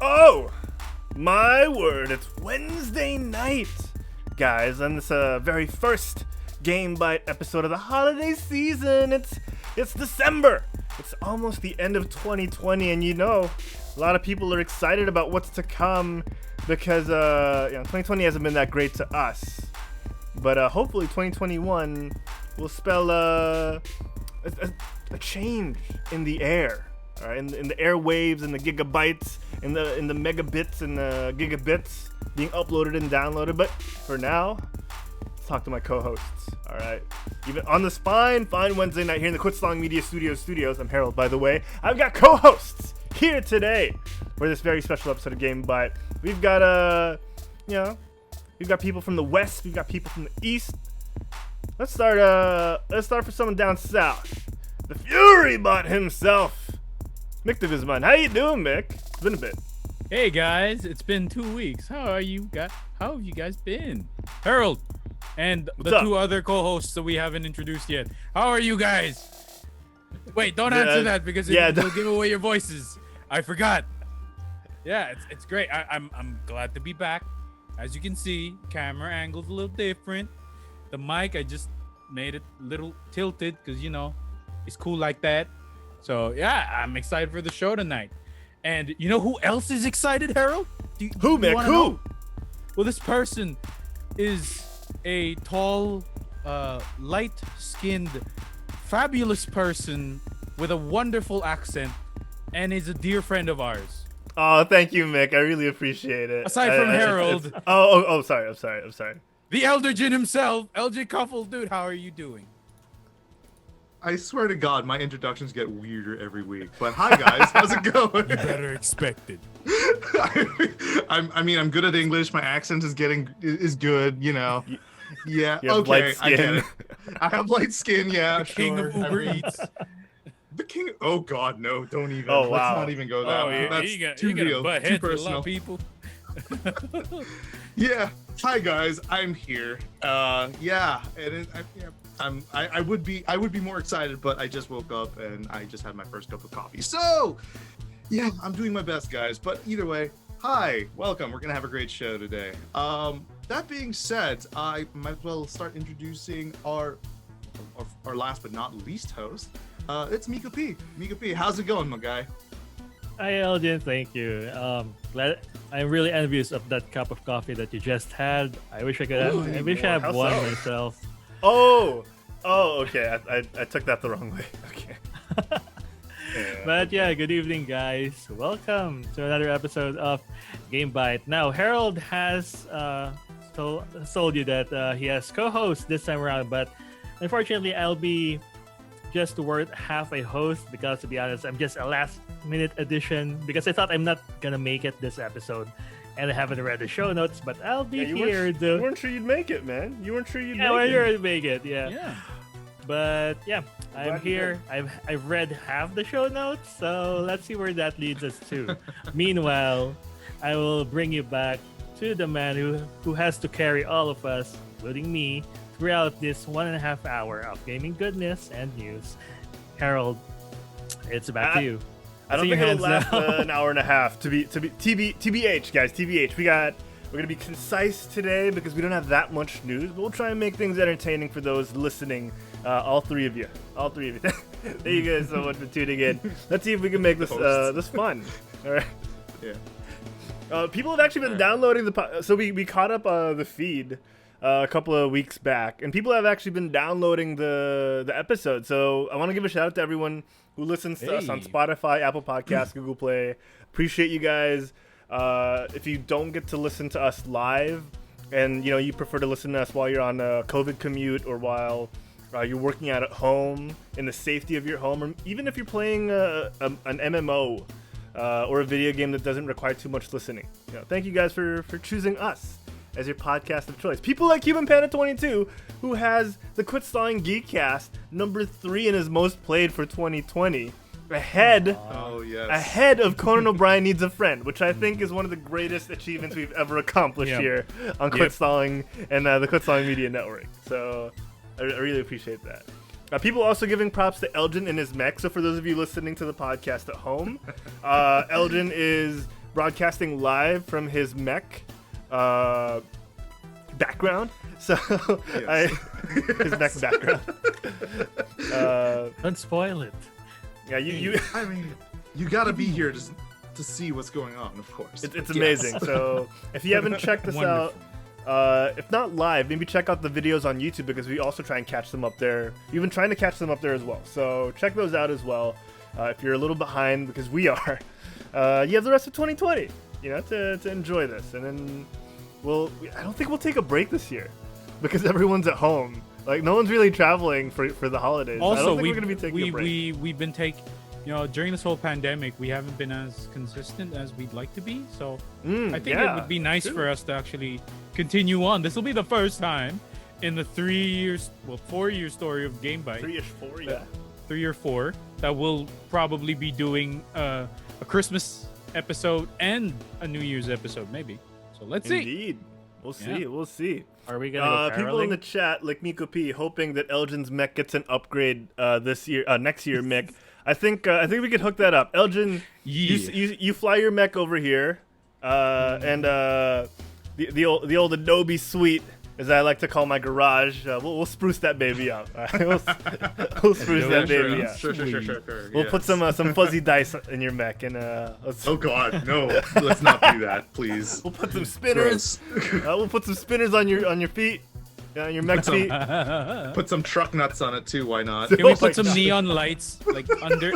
Oh, my word, it's Wednesday night, guys, on this very first GameByte episode of the holiday season. It's December. It's almost the end of 2020, and a lot of people are excited about what's to come because 2020 hasn't been that great to us. But hopefully 2021 will spell a change in the air. All right, in the airwaves and the gigabytes, in the megabits and the gigabits being uploaded and downloaded. But for now, let's talk to my co-hosts. All right, even on this fine Wednesday night here in the Quitslong Media Studios. I'm Herald, by the way. I've got co-hosts here today for this very special episode of GameByte. We've got we've got people from the west. We've got people from the east. Let's start for someone down south. The Fury Bot himself. Mick DeGuzman. How you doing, Mick? It's been a bit. Hey guys, it's been 2 weeks. How have you guys been? Harold and What's the up? two other co-hosts that we haven't introduced yet. How are you guys? Wait, don't answer that because it'll give away your voices. I forgot. Yeah, it's great. I'm glad to be back. As you can see, camera angle's a little different. The mic, I just made it a little tilted because it's cool like that. So yeah, I'm excited for the show tonight. And you know who else is excited, Harold? Who, Mick? Who? Know? Well, this person is a tall, light-skinned, fabulous person with a wonderful accent and is a dear friend of ours. Oh, thank you, Mick. I really appreciate it. Aside from Harold. Sorry. I'm sorry. The Elgene himself, Elgene Kuffel. Dude, how are you doing? I swear to God, my introductions get weirder every week. But hi, guys. How's it going? You better expect it. I'm good at English. My accent is good, Yeah. You have Okay, light I get skin. it. I have light skin. Yeah. The king of Uber Eats. The king. Oh God, no! Don't even. Oh, wow. Let's not even go there. That's too you real. butt Too heads with a lot personal. of people. Yeah. Hi guys, I'm here. Yeah, I would be more excited, but I just woke up and I just had my first cup of coffee. So, yeah, I'm doing my best, guys. But either way, hi, welcome. We're gonna have a great show today. That being said, I might as well start introducing our last but not least host. It's Meekopi. Meekopi, how's it going, my guy? Hi, Elgin. Thank you. I'm really envious of that cup of coffee that you just had. I wish I could. I wish I How had one so? myself. Oh, okay. I took that the wrong way. Okay. But yeah, good evening, guys. Welcome to another episode of GameByte. Now, Harold has told you that he has co-host this time around, but unfortunately, I'll be just worth half a host because, to be honest, I'm just a last-minute addition because I thought I'm not gonna make it this episode, and I haven't read the show notes. But I'll be here. You weren't sure you'd make it, man. You weren't sure you'd Yeah, make we're it. here to make it. Yeah. Yeah. But yeah, I'm Glad you here. I've read half the show notes, so let's see where that leads us to. Meanwhile, I will bring you back to the man who has to carry all of us, including me, throughout this 1.5 hour of gaming goodness and news. Harold, it's back to you. I don't See your think it'll hands last now. an hour and a half. TBH, guys. TBH. We're gonna be concise today because we don't have that much news, but we'll try and make things entertaining for those listening. All three of you. Thank you guys so much for tuning in. Let's see if we can make this fun. All right. Yeah. People have actually been downloading so we caught up the feed a couple of weeks back, and people have actually been downloading the episode. So I want to give a shout out to everyone who listens to us on Spotify, Apple Podcasts, Google Play. Appreciate you guys. If you don't get to listen to us live, and you prefer to listen to us while you're on a COVID commute or while you're working out at home in the safety of your home, or even if you're playing an MMO or a video game that doesn't require too much listening. Thank you guys for choosing us as your podcast of choice. People like Cuban Panda 22, who has the Quitstalling Geekcast number 3 in his most played for 2020, ahead of Conan O'Brien Needs a Friend, which I think is one of the greatest achievements we've ever accomplished here on Quitstalling and the Quitstalling Media Network. So I really appreciate that. People also giving props to Elgene and his mech. So for those of you listening to the podcast at home, Elgene is broadcasting live from his mech background. So his mech background. Don't spoil it. Yeah, you. I mean, you gotta be here to see what's going on, of course. It's amazing. So if you haven't checked this out, if not live, maybe check out the videos on YouTube because we also try and catch them up there. We've been trying to catch them up there as well. So check those out as well. If you're a little behind, because we are, you have the rest of 2020, to enjoy this. And then I don't think we'll take a break this year because everyone's at home. Like, no one's really traveling for the holidays. Also, I don't think we're going to be taking a break. We've been during this whole pandemic, we haven't been as consistent as we'd like to be. So I think it would be nice for us to actually continue on. This will be the first time in the 4-year story of GameByte. 3-ish, 4, yeah. 3 or 4 that we'll probably be doing a Christmas episode and a New Year's episode, maybe. So let's see. Indeed. We'll see. We'll see. Are we gonna go people in the chat, like Meekopi, hoping that Elgin's mech gets an upgrade next year, Mick. I think we could hook that up. Elgin, you fly your mech over here, and the old Adobe suite, as I like to call my garage, we'll spruce that baby up. We'll spruce that baby up. Sure. We'll put some fuzzy dice in your mech, and oh God, no! Let's not do that, please. We'll put some spinners. We'll put some spinners on your feet. Your mech feet. Put some truck nuts on it too. Why not? Can we put some neon lights like under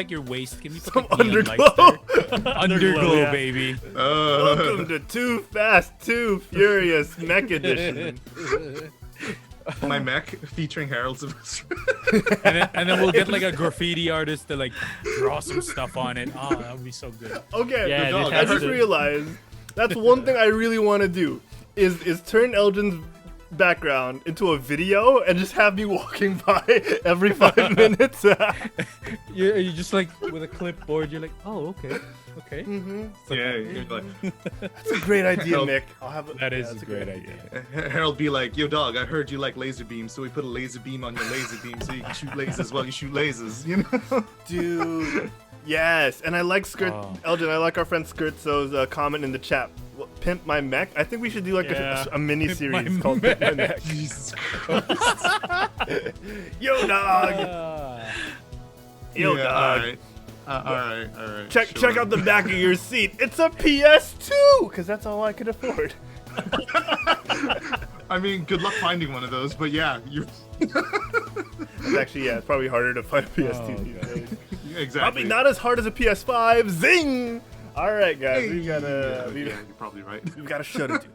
your waist? Can we put some neon underglow? Underglow, yeah. baby. Welcome to Too Fast, Too Furious Mech Edition. My mech featuring Herald Silvestre. and then we'll get like a graffiti artist to like draw some stuff on it. Oh, that would be so good. Okay, Yeah, dog, I just realized that's one thing I really want to do is turn Elgin's background into a video and just have me walking by every 5 minutes. You just like with a clipboard. You're like, oh, okay. Mm-hmm. Yeah, you're like, That's a great idea, Harold, Mick. That is a great idea. Harold be like, yo, dog, I heard you like laser beams, so we put a laser beam on your laser beam so you can shoot lasers while you shoot lasers, Dude. Yes, and I like Elgin. I like our friend Skirtzo's comment in the chat. Pimp My Mech. I think we should do like a mini series called Pimp My Mech. Jesus Christ. Yo, dog. Yo, dog. All right. Check out the back of your seat. It's a PS2, because that's all I could afford. I mean, good luck finding one of those, but yeah, you. It's actually, it's probably harder to find a PS2 these days. Exactly. Probably not as hard as a PS5. Zing! All right, guys, you're probably right. We've got a show to do.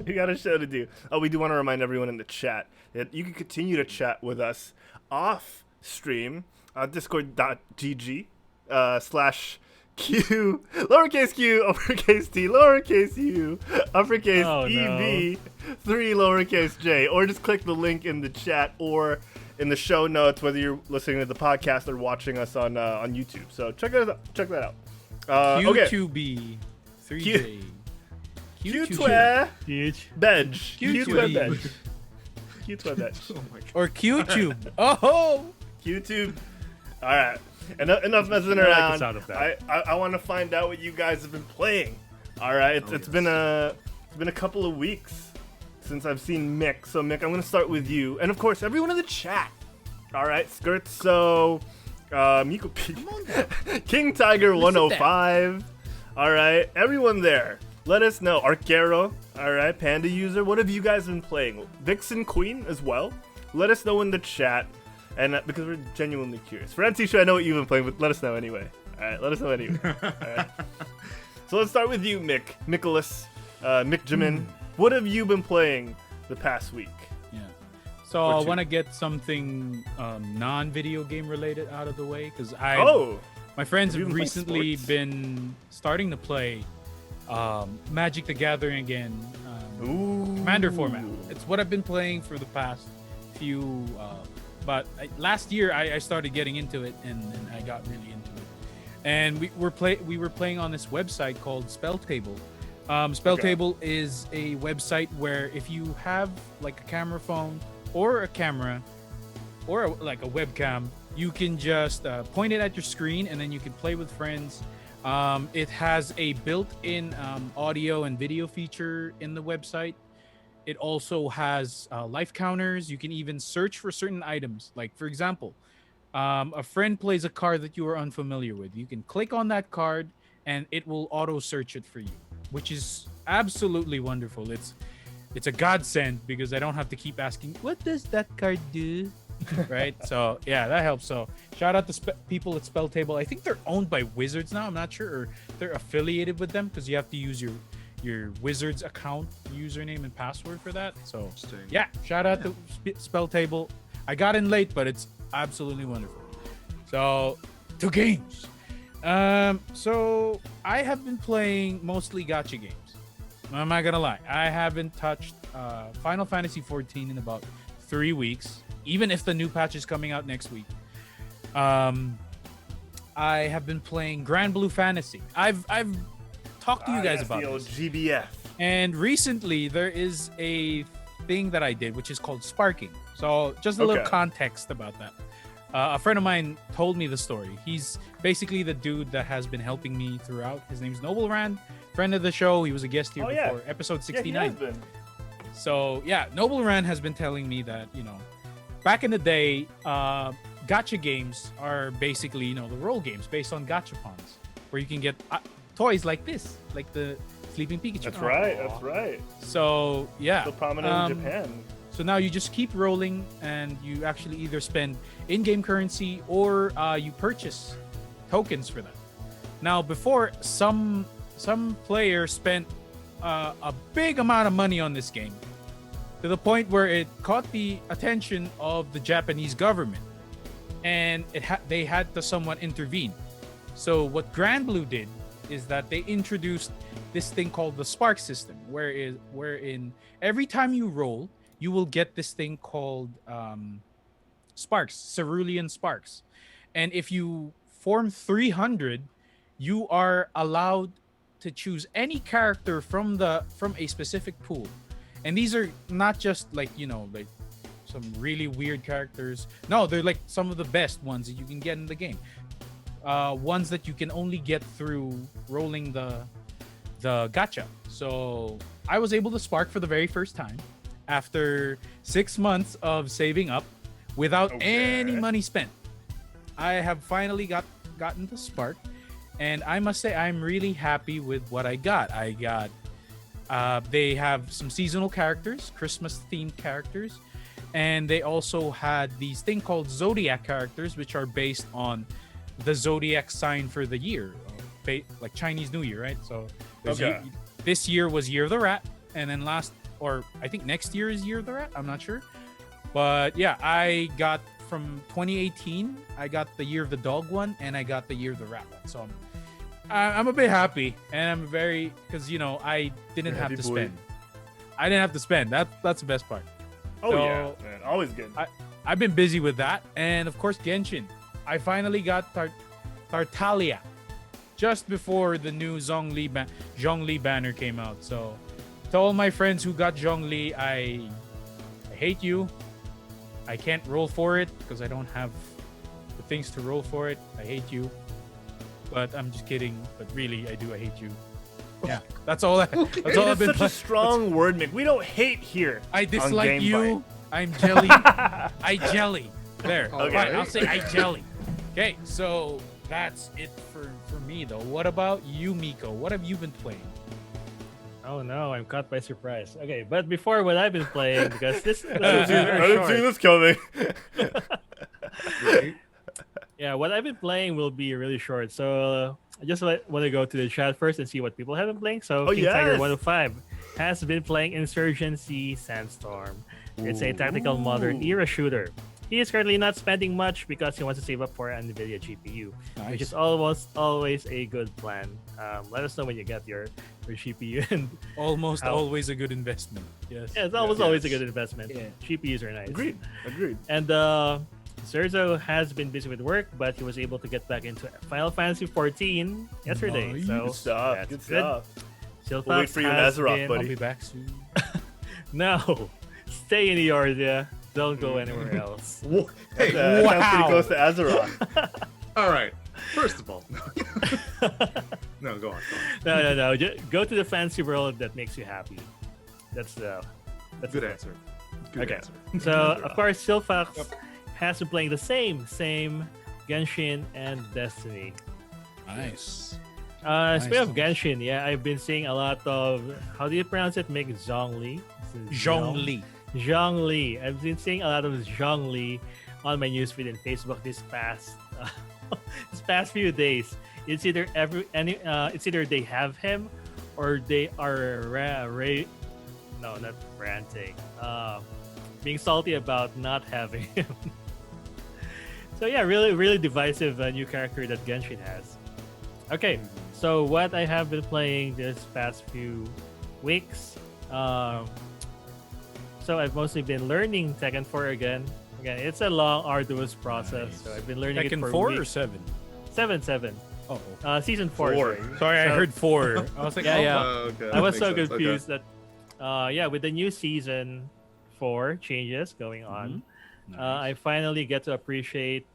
We got a show to do. Oh, we do want to remind everyone in the chat that you can continue to chat with us off stream, discord.gg /Q, lowercase q, uppercase t, lowercase u, uppercase EV, 3 lowercase j, or just click the link in the chat or in the show notes, whether you're listening to the podcast or watching us on YouTube. So check that out. Q2B, 3J, Q2 Huge. Bench, Q2 Bench, Q2 Bench, Oh my God. or QTube. Oh, YouTube. All right, enough messing I like the around. sound of that. I want to find out what you guys have been playing. All right, it's been a couple of weeks since I've seen Mick. So Mick, I'm gonna start with you, and of course everyone in the chat. All right, Skirtzo, Meekopi, King Tiger 105. All right, everyone there, let us know. Arcaro, all right, Panda User, what have you guys been playing? Vixen Queen as well. Let us know in the chat, and because we're genuinely curious. Francisco, I know what you've been playing, but let us know anyway. All right, let us know anyway. All right. So let's start with you, Mick, Mick Jimin. What have you been playing the past week? yeah. So I want to get something non-video game related out of the way because my friends have recently been starting to play Magic the Gathering again, Commander format. It's what I've been playing for the past few. But last year I started getting into it and I got really into it. And we were playing on this website called Spell Table. Spell Table is a website where if you have like a camera phone or a camera or like a webcam, you can just point it at your screen and then you can play with friends It has a built-in audio and video feature in the website. It also has life counters. You can even search for certain items. Like, for example, a friend plays a card that you are unfamiliar with. You can click on that card and it will auto search it for you, which is absolutely wonderful. It's a godsend because I don't have to keep asking, what does that card do? Right? So yeah, that helps. So shout out to people at Spell Table. I think they're owned by Wizards now. I'm not sure, or they're affiliated with them because you have to use your Wizards account username and password for that. So yeah, shout out to Spell Table. I got in late, but it's absolutely wonderful. So to games. So I have been playing mostly gacha games. I'm not gonna lie. I haven't touched Final Fantasy 14 in about 3 weeks, even if the new patch is coming out next week. I have been playing Grand Blue Fantasy. I've talked to you guys about this. GBF. And recently there is a thing that I did, which is called sparking. So just a little context about that. A friend of mine told me the story. He's basically the dude that has been helping me throughout. His name's Noble Rand, friend of the show. He was a guest here before, episode 69. Yeah, he has been. So yeah, Noble Rand has been telling me that, back in the day, gacha games are basically, the role games based on gachapons, where you can get toys like this, like the Sleeping Pikachu. That's right. That's right. So yeah, So prominent in Japan. So now you just keep rolling, and you actually either spend in-game currency or you purchase tokens for that. Now, before, some players spent a big amount of money on this game, to the point where it caught the attention of the Japanese government, and they had to somewhat intervene. So what Grand Blue did is that they introduced this thing called the Spark system, wherein every time you roll, you will get this thing called sparks, cerulean sparks. And if you form 300, you are allowed to choose any character from a specific pool. And these are not just like some really weird characters. No, they're like some of the best ones that you can get in the game. Ones that you can only get through rolling the gacha. So I was able to spark for the very first time after 6 months of saving up without any money spent. I have finally gotten the spark, and I must say I'm really happy with what I got. They have some seasonal characters, Christmas themed characters, and they also had these thing called zodiac characters, which are based on the zodiac sign for the year, like Chinese New Year, right? So this year was Year of the Rat, and then I think next year is Year of the Rat. I'm not sure. But yeah, I got from 2018, I got the Year of the Dog one, and I got the Year of the Rat one. So I'm a bit happy, and I'm very, because I didn't have to spend. I didn't have to spend. That's the best part. Oh so, yeah, man, always good. I've been busy with that, and of course Genshin. I finally got Tartaglia just before the new Zhongli banner came out. So to all my friends who got Zhongli, I hate you. I can't roll for it because I don't have the things to roll for it. I hate you. But I'm just kidding. But really, I hate you. Yeah, that's all. That's all I've been. Such a strong word, Mick. We don't hate here. I dislike you. I'm jelly. I jelly. There. Okay. Fine, I'll say I jelly. Okay, so that's it for me, though. What about you, Miko? What have you been playing? Oh no, I'm caught by surprise. Okay, but before what I've been playing, because this I didn't see this coming. Yeah, what I've been playing will be really short. So I just want to go to the chat first and see what people have been playing. So King Tiger 105 has been playing Insurgency Sandstorm. It's a tactical modern era shooter. He is currently not spending much because he wants to save up for an NVIDIA GPU, which is almost always a good plan. Let us know when you get your GPU. And almost always a good investment. Yes. Yeah, it's almost always a good investment. Yeah. GPUs are nice. Agreed. And Serzo has been busy with work, but he was able to get back into Final Fantasy 14 yesterday. Nice. So Good stuff. Good stuff. Silphox We'll wait for you in Azeroth, buddy. I'll be back soon. No, stay in Eorzea. Don't go anywhere else. Hey, Sounds pretty close to Azeroth. all right. First of all, No, go on. No. Go to the fantasy world that makes you happy. That's Good the answer. Okay. So of course, Silfax has been playing the same Genshin and Destiny. Nice. Speaking of Genshin, yeah, I've been seeing a lot of, how do you pronounce it? Mick Zhongli. Zhongli. I've been seeing a lot of Zhongli on my newsfeed in Facebook this past few days. It's either it's either they have him or they are not ranting, being salty about not having him. So yeah, really divisive new character that Genshin has. Okay, so what I have been playing this past few weeks, so I've mostly been learning Tekken 4 again. Again, it's a long, arduous process. Nice. So I've been learning Tekken it for 4 weeks. or 7? 7. Oh, Season 4. sorry, I So- heard 4. I was like, Yeah. Okay, I was makes so sense. confused that, with the new season 4 changes going on, Nice. I finally get to appreciate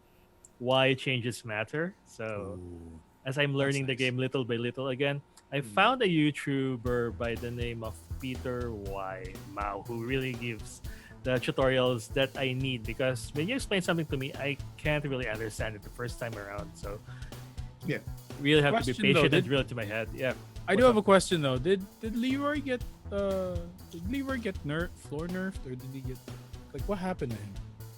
why changes matter. So as I'm learning the nice. game little by little again, I found a YouTuber by the name of Peter Y. Mao who really gives the tutorials that I need, because when you explain something to me, I can't really understand it the first time around. So Yeah. really have to be Question, patient though, and drill it to my head. Yeah. I do have a question though. Did Leroy get floor nerfed, or did he get, like, what happened to him?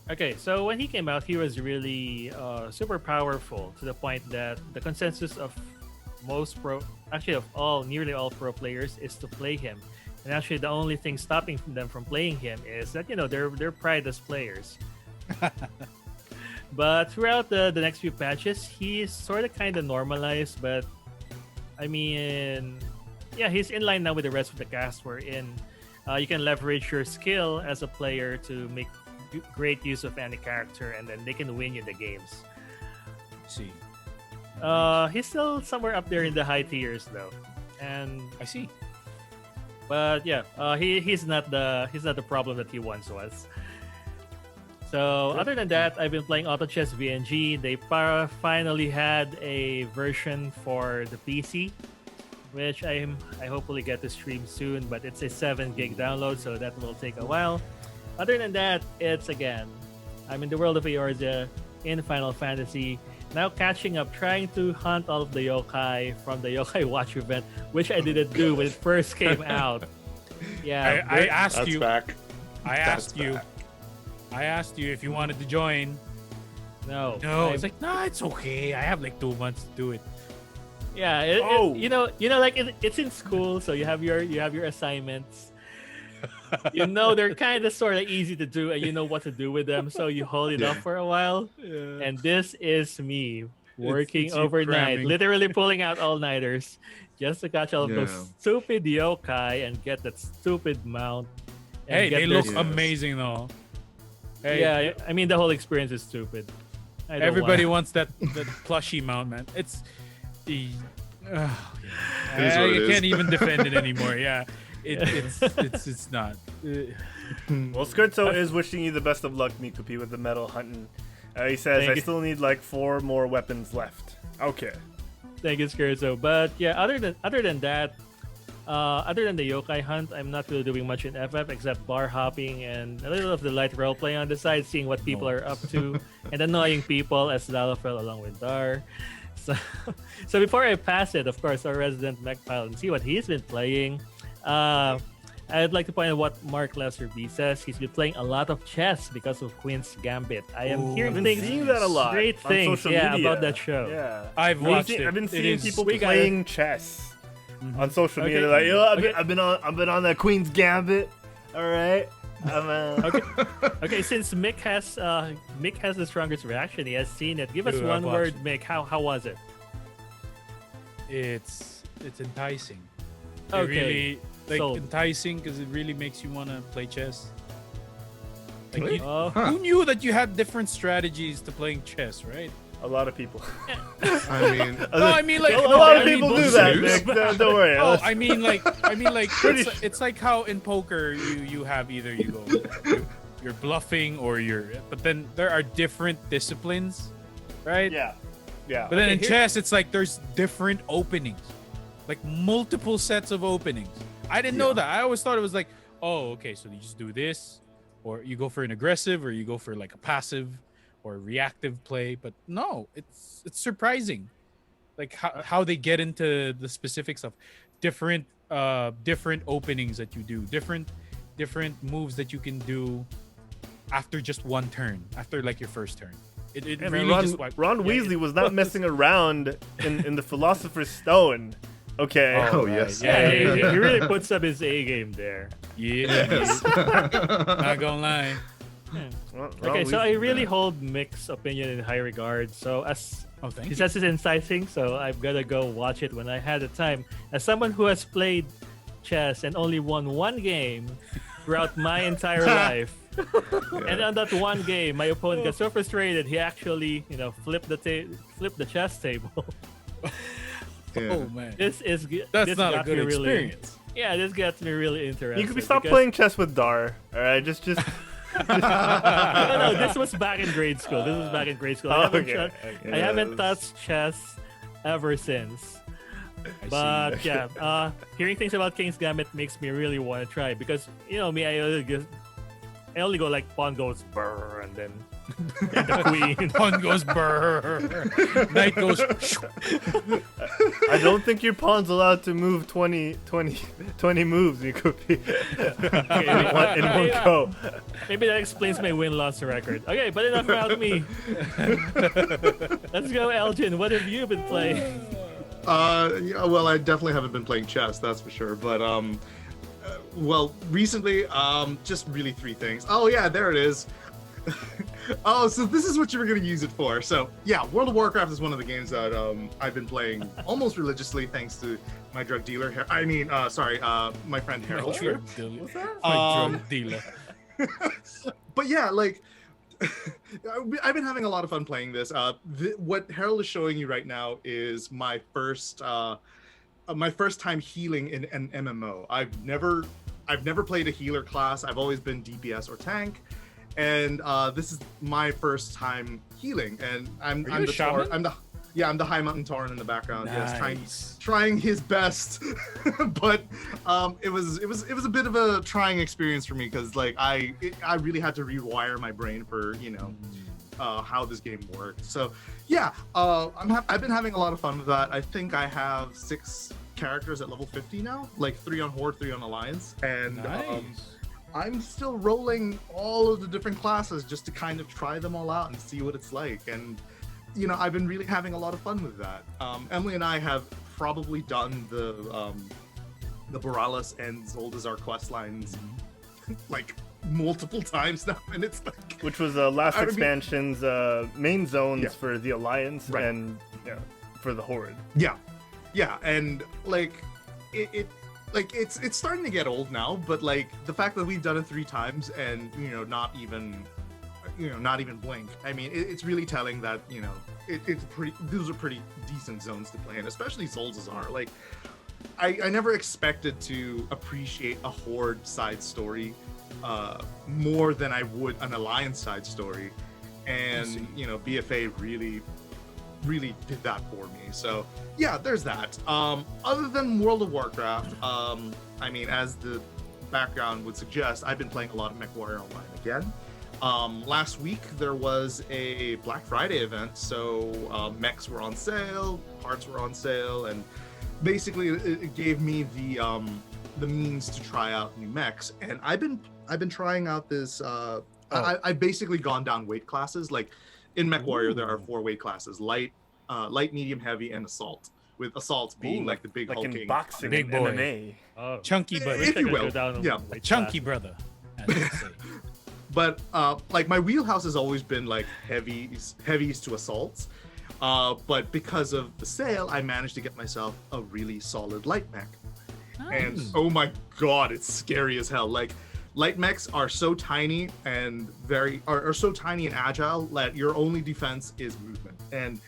Okay, so when he came out, he was really super powerful, to the point that the consensus of nearly all pro players is to play him. And actually, the only thing stopping them from playing him is that, their pride as players. But throughout the next few patches, he's sort of kind of normalized. But I mean, yeah, he's in line now with the rest of the cast. Wherein you can leverage your skill as a player to make great use of any character, and then they can win you the games. See, He's still somewhere up there in the high tiers though, and I see. but yeah, he's not the problem that he once was. So other than that, I've been playing Auto Chess VNG. They finally had a version for the PC, which I hopefully get to stream soon. But it's a 7 gig download, so that will take a while. Other than that, I'm in the world of Eorzea in Final Fantasy. Now catching up, trying to hunt all of the yokai from the Yokai Watch event, which I didn't do when it first came out. Yeah, I asked That's you. back. I That's asked you. back. I asked you if you wanted to join. no. No, it's like, nah, it's okay. I have like 2 months to do it. Yeah, it's in school, so you have your assignments. They're kind of sort of easy to do, and you know what to do with them, so you hold it up for a while. Yeah. And this is me working it's you overnight, cramming. literally pulling out all-nighters just to catch all of those Yeah. stupid yokai and get that stupid mount. and Hey, get they their- look amazing though. Hey, Yeah, I mean the whole experience is stupid. I don't everybody wanna- wants that plushie mount, man. It's the. It is what I it is. can't even defend it anymore. Yeah, it's not. Well, Scherzo is wishing you the best of luck, Meekopi, with the medal hunting. He says, Thank I you. still need like 4 more weapons left. Okay. Thank you, Scherzo. But yeah, other than that, other than the yokai hunt, I'm not really doing much in FF except bar hopping and a little of the light role play on the side, seeing what people are up to, and annoying people as Lalafell along with Dar. So before I pass it, of course, our resident Mechpile, and see what he's been playing. I'd like to point out what Mark Lesserby says. He's been playing a lot of chess because of Queen's Gambit. I am hearing I've been things, seeing that a lot great on things, social yeah, media. about that show. Yeah. I've watched it. I've been It seeing is- people we gotta- playing chess on social Okay. media. They're like, yo, Okay. I've been on the Queen's Gambit. All right. Okay. Okay, since Mick has the strongest reaction, he has seen it. Give us Dude, one I've word, watched Mick. How was it? It's enticing. It Okay, really sold. enticing because it really makes you want to play chess. Like, you, Oh, who knew that you had different strategies to playing chess, right? A lot of people. I mean, No, I mean like a lot of I mean, people do those that, news. Nick. Don't worry. Oh, I mean like Pretty it's like how in poker you have either you're bluffing or but then there are different disciplines, right? yeah. But then Okay, in here- chess it's like there's different openings. like multiple sets of openings. I didn't know that. I always thought it was like, oh, okay, so you just do this, or you go for an aggressive, or you go for like a passive or reactive play. But no, it's surprising, like how they get into the specifics of different openings that you do, different moves that you can do after just one turn, after like your first turn. It really Ron Weasley was not messing around in the Philosopher's Stone. Okay. Oh, yes. Yeah, he really puts up his A game there. Yes. Not gonna lie. Okay, so I really hold Mick's opinion in high regard. So he says it's inciting, so I've got to go watch it when I had the time. As someone who has played chess and only won one game throughout my entire life, and on that one game, my opponent got so frustrated he actually, flipped the chess table. Oh man, that's not a good experience. This gets me really interested. You could stop playing chess with Dar. All right, just. No, this was back in grade school. I haven't touched chess ever since. But hearing things about King's Gambit makes me really want to try, because me, I only go like pawn goes brr, and then the queen. Pawn goes brr. Knight goes. I don't think your pawn's allowed to move 20 moves, Meekopi. in one go. Maybe that explains my win-loss record. Okay, but enough about me. Let's go, Elgene. What have you been playing? Well, I definitely haven't been playing chess, that's for sure. But well, recently, just really 3 things. Oh yeah, there it is. Oh, so this is what you were going to use it for. So yeah, World of Warcraft is one of the games that I've been playing almost religiously, thanks to my drug dealer. My friend Herald. What's that? My drug dealer. But yeah, like I've been having a lot of fun playing this. What Herald is showing you right now is my first time healing in an MMO. I've never played a healer class. I've always been DPS or tank, and this is my first time healing. And I'm the shaman? I'm the High Mountain Tauren in the background. Nice. Yes, trying his best, but it was a bit of a trying experience for me, because like I really had to rewire my brain for how this game worked. So yeah, I've been having a lot of fun with that. I think I have 6 characters at level 50 now, like 3 on Horde, 3 on Alliance, and I'm still rolling all of the different classes just to kind of try them all out and see what it's like. And I've been really having a lot of fun with that. Emily and I have probably done the Borealis and Zoldazar quest lines like multiple times now, and it's like, which was last expansion's main zones for the Alliance and for the Horde. Yeah, and like it's starting to get old now, but like the fact that we've done it 3 times and not even blink. I mean, it's really telling that those are pretty decent zones to play in, especially Zoldazar. Like I never expected to appreciate a Horde side story more than I would an Alliance side story, and BFA really did that for me. So yeah, there's that. Other than World of Warcraft, I mean, as the background would suggest, I've been playing a lot of MechWarrior Online again. Last week there was a Black Friday event, so mechs were on sale, parts were on sale, and basically it gave me the means to try out new mechs. And I've been trying out this. I've basically gone down weight classes. Like in MechWarrior, there are 4 weight classes: light, medium, heavy, and assault. With assault being like the big like hulking, in boxing, big and boy. MMA. Oh. Chunky brother, if you will. Yeah, chunky brother. As they say. But like my wheelhouse has always been like heavies to assaults. But because of the sale, I managed to get myself a really solid light mech. Nice. And oh my god, it's scary as hell. Like light mechs are so tiny and are so tiny and agile that your only defense is movement. And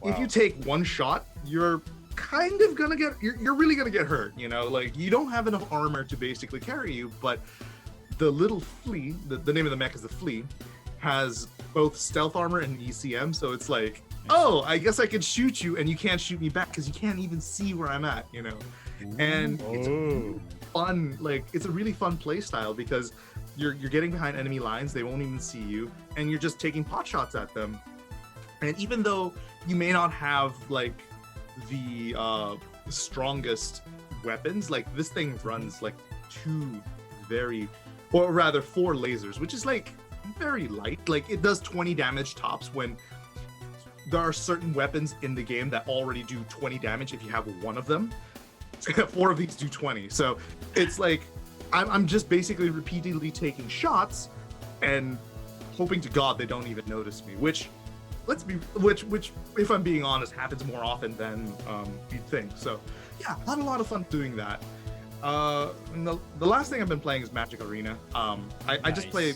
if you take one shot, you're kind of gonna you're really gonna get hurt. Like you don't have enough armor to basically carry you, but the little flea, the name of the mech is the flea, has both stealth armor and ECM, so it's like oh, I guess I can shoot you, and you can't shoot me back because you can't even see where I'm at, And it's fun, it's a really fun play style because you're getting behind enemy lines, they won't even see you, and you're just taking pot shots at them. And even though you may not have the strongest weapons, this thing runs 4 lasers, which is very light. It does 20 damage tops when there are certain weapons in the game that already do 20 damage if you have one of them. 4 of these do 20. So it's I'm just basically repeatedly taking shots and hoping to God they don't even notice me, which if I'm being honest, happens more often than you'd think. So yeah, I had a lot of fun doing that. And the last thing I've been playing is Magic Arena. I just play,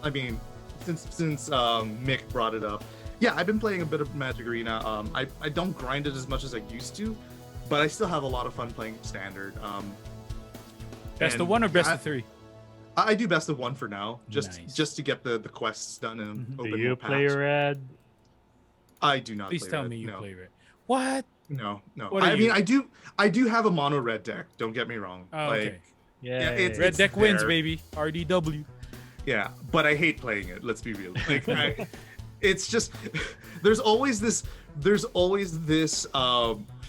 since Mick brought it up, yeah, I've been playing a bit of Magic Arena. I don't grind it as much as I used to, but I still have a lot of fun playing Standard. Best of 1 or best of 3? I do best of 1 for now, just to get the quests done and open Do you play Red? I do not. Please play tell Red, me you no. play Red. What? No. I do have a mono red deck. Don't get me wrong. Oh, okay. Yeah, Red deck wins, baby. RDW. Yeah, but I hate playing it. Let's be real. It's just there's always this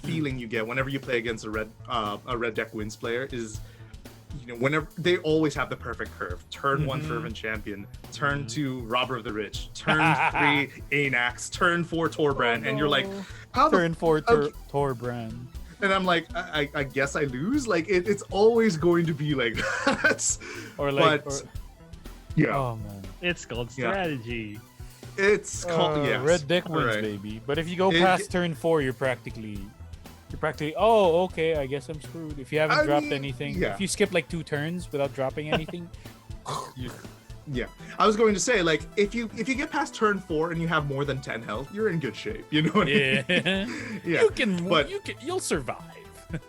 feeling you get whenever you play against a red deck wins player is, whenever they always have the perfect curve. Turn 1 Fervent Champion, turn 2 Robber of the Rich, turn 3 Anax, turn 4 Torbrand, and you're like, how turn 4 Torbrand. And I'm like, I guess I lose. It's always going to be like that. Yeah. Oh man, it's called strategy. It's called red deck wins, baby. But if you go past turn 4, you're practically. Oh, okay. I guess I'm screwed. If you haven't dropped anything, if you skip 2 turns without dropping anything. Yeah, I was going to say if you get past turn 4 and you have more than 10 health, you're in good shape. You know what I mean? Yeah. You'll survive.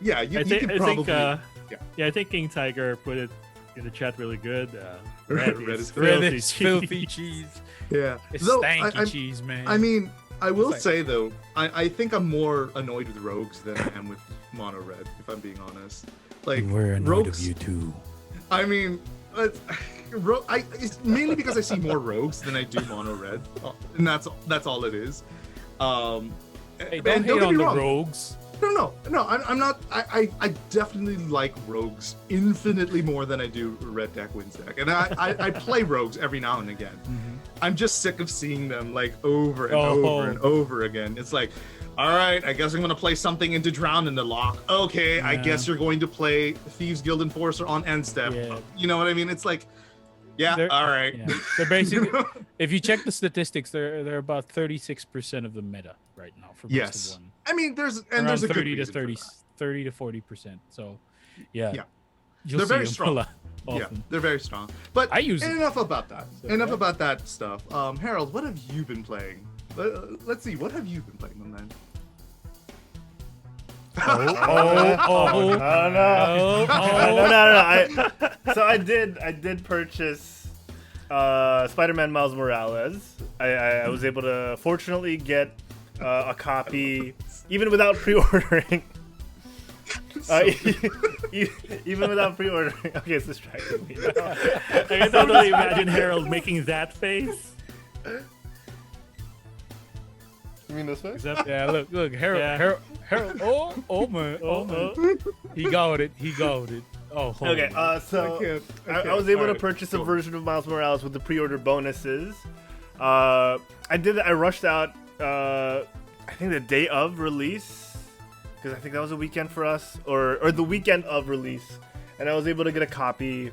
Yeah, you can probably. I think King Tiger put it in the chat really good. Red is filthy cheese. Yeah, it's stanky cheese, man. I will say though, I think I'm more annoyed with rogues than I am with mono red, if I'm being honest. We're annoyed rogues, of you too. It's mainly because I see more rogues than I do mono red, and that's all it is. Hey, don't hate on the rogues. No, I'm not. I definitely like rogues infinitely more than I do red deck wins deck, and I play rogues every now and again. I'm just sick of seeing them over and over and over again. It's all right, I guess I'm gonna play something into Drown in the Lock. Okay, I guess you're going to play Thieves Guild Enforcer on end step. Yeah. You know what I mean? It's all right. Yeah. They're basically, if you check the statistics, they're about 36% of the meta right now for best of 1. There's a 30 good to 30 to 40%. So, yeah. They're very strong. Often. Yeah, they're very strong. But I use enough about that. Enough about that stuff. Harold, what have you been playing? Let's see. What have you been playing, my man? No. So I did purchase Spider-Man Miles Morales. I was able to fortunately get a copy even without pre-ordering. Even without pre-ordering. Okay, it's distracting me. I can totally imagine Harold making that face. You mean this way? Yeah, look, Harold. Oh man. He got it. Oh. Okay, so I was able to purchase a version of Miles Morales with the pre-order bonuses. I rushed out. I think the day of release, because I think that was a weekend for us, or the weekend of release, and I was able to get a copy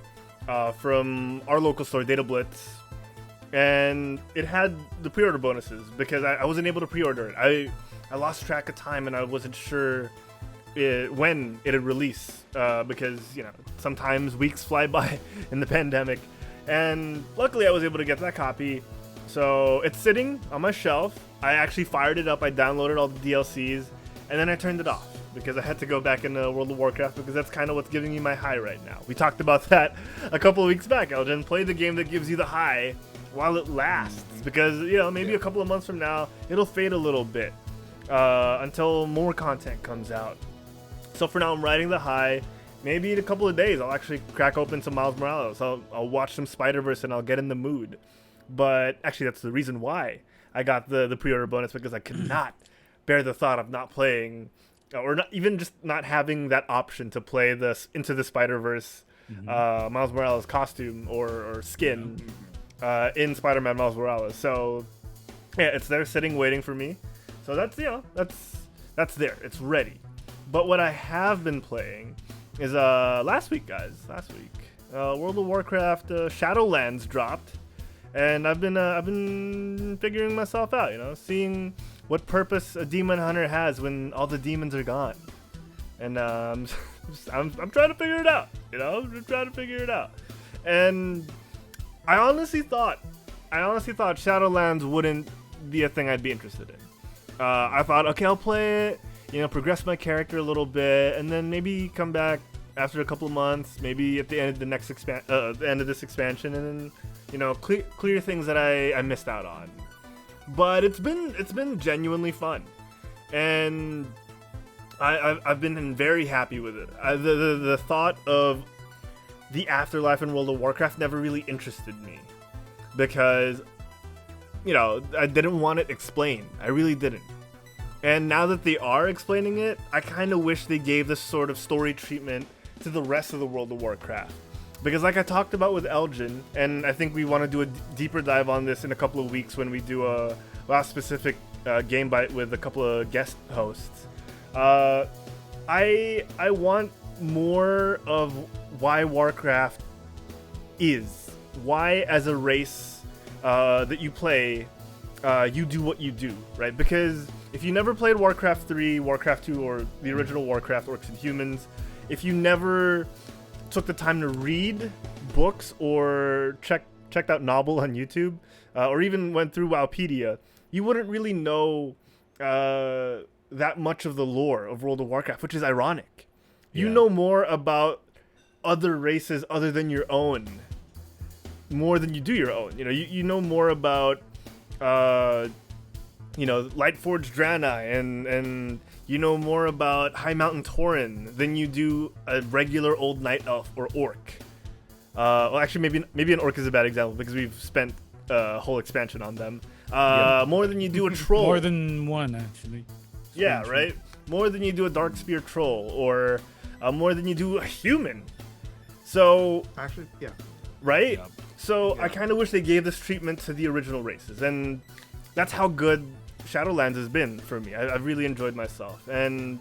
from our local store, Data Blitz, and it had the pre-order bonuses because I wasn't able to pre-order it. I lost track of time and I wasn't sure when it had released because sometimes weeks fly by in the pandemic, and luckily I was able to get that copy. So it's sitting on my shelf. I actually fired it up. I downloaded all the DLCs, and then I turned it off because I had to go back into World of Warcraft because that's kind of what's giving me my high right now. We talked about that a couple of weeks back. Elgene, play the game that gives you the high while it lasts, because maybe a couple of months from now it'll fade a little bit until more content comes out. So for now, I'm riding the high. Maybe in a couple of days I'll actually crack open some Miles Morales. I'll watch some Spider-Verse and I'll get in the mood. But actually, that's the reason why I got the pre-order bonus, because I could not bear the thought of not playing, or not even just not having that option to play this Into the Spider-Verse Miles Morales costume or skin in Spider-Man Miles Morales. So yeah, it's there sitting waiting for me. So that's that's there. It's ready. But what I have been playing is last week, World of Warcraft Shadowlands dropped, and I've been figuring myself out, seeing what purpose a demon hunter has when all the demons are gone, and I'm trying to figure it out, I'm trying to figure it out, and I honestly thought Shadowlands wouldn't be a thing I'd be interested in. I thought, okay, I'll play it, progress my character a little bit, and then maybe come back after a couple of months, maybe at the end of the next the end of this expansion, and then clear things that I missed out on. But it's been genuinely fun, and I've been very happy with it. The thought of the afterlife in World of Warcraft never really interested me, because I didn't want it explained. I really didn't. And now that they are explaining it, I kind of wish they gave this sort of story treatment to the rest of the World of Warcraft. Because like I talked about with Elgene, and I think we want to do a deeper dive on this in a couple of weeks when we do a last specific GameByte with a couple of guest hosts. I want more of why Warcraft is. Why, as a race that you play, you do what you do, right? Because if you never played Warcraft 3, Warcraft 2, or the original Warcraft, Orcs and Humans, if you never took the time to read books or checked out Novel on YouTube, or even went through Wowpedia, you wouldn't really know that much of the lore of World of Warcraft, which is ironic. You know more about other races other than your own, more than you do your own. You know more about Lightforged Draenei, and you know more about High Mountain Tauren than you do a regular old night elf or orc. Well, actually, maybe an orc is a bad example, because we've spent a whole expansion on them. More than you do a troll. More than one, actually. Yeah, right? More than you do a Darkspear troll, or more than you do a human. So... Actually, yeah. Right? Yeah. So I kind of wish they gave this treatment to the original races, and that's how good Shadowlands has been for me. I've really enjoyed myself, and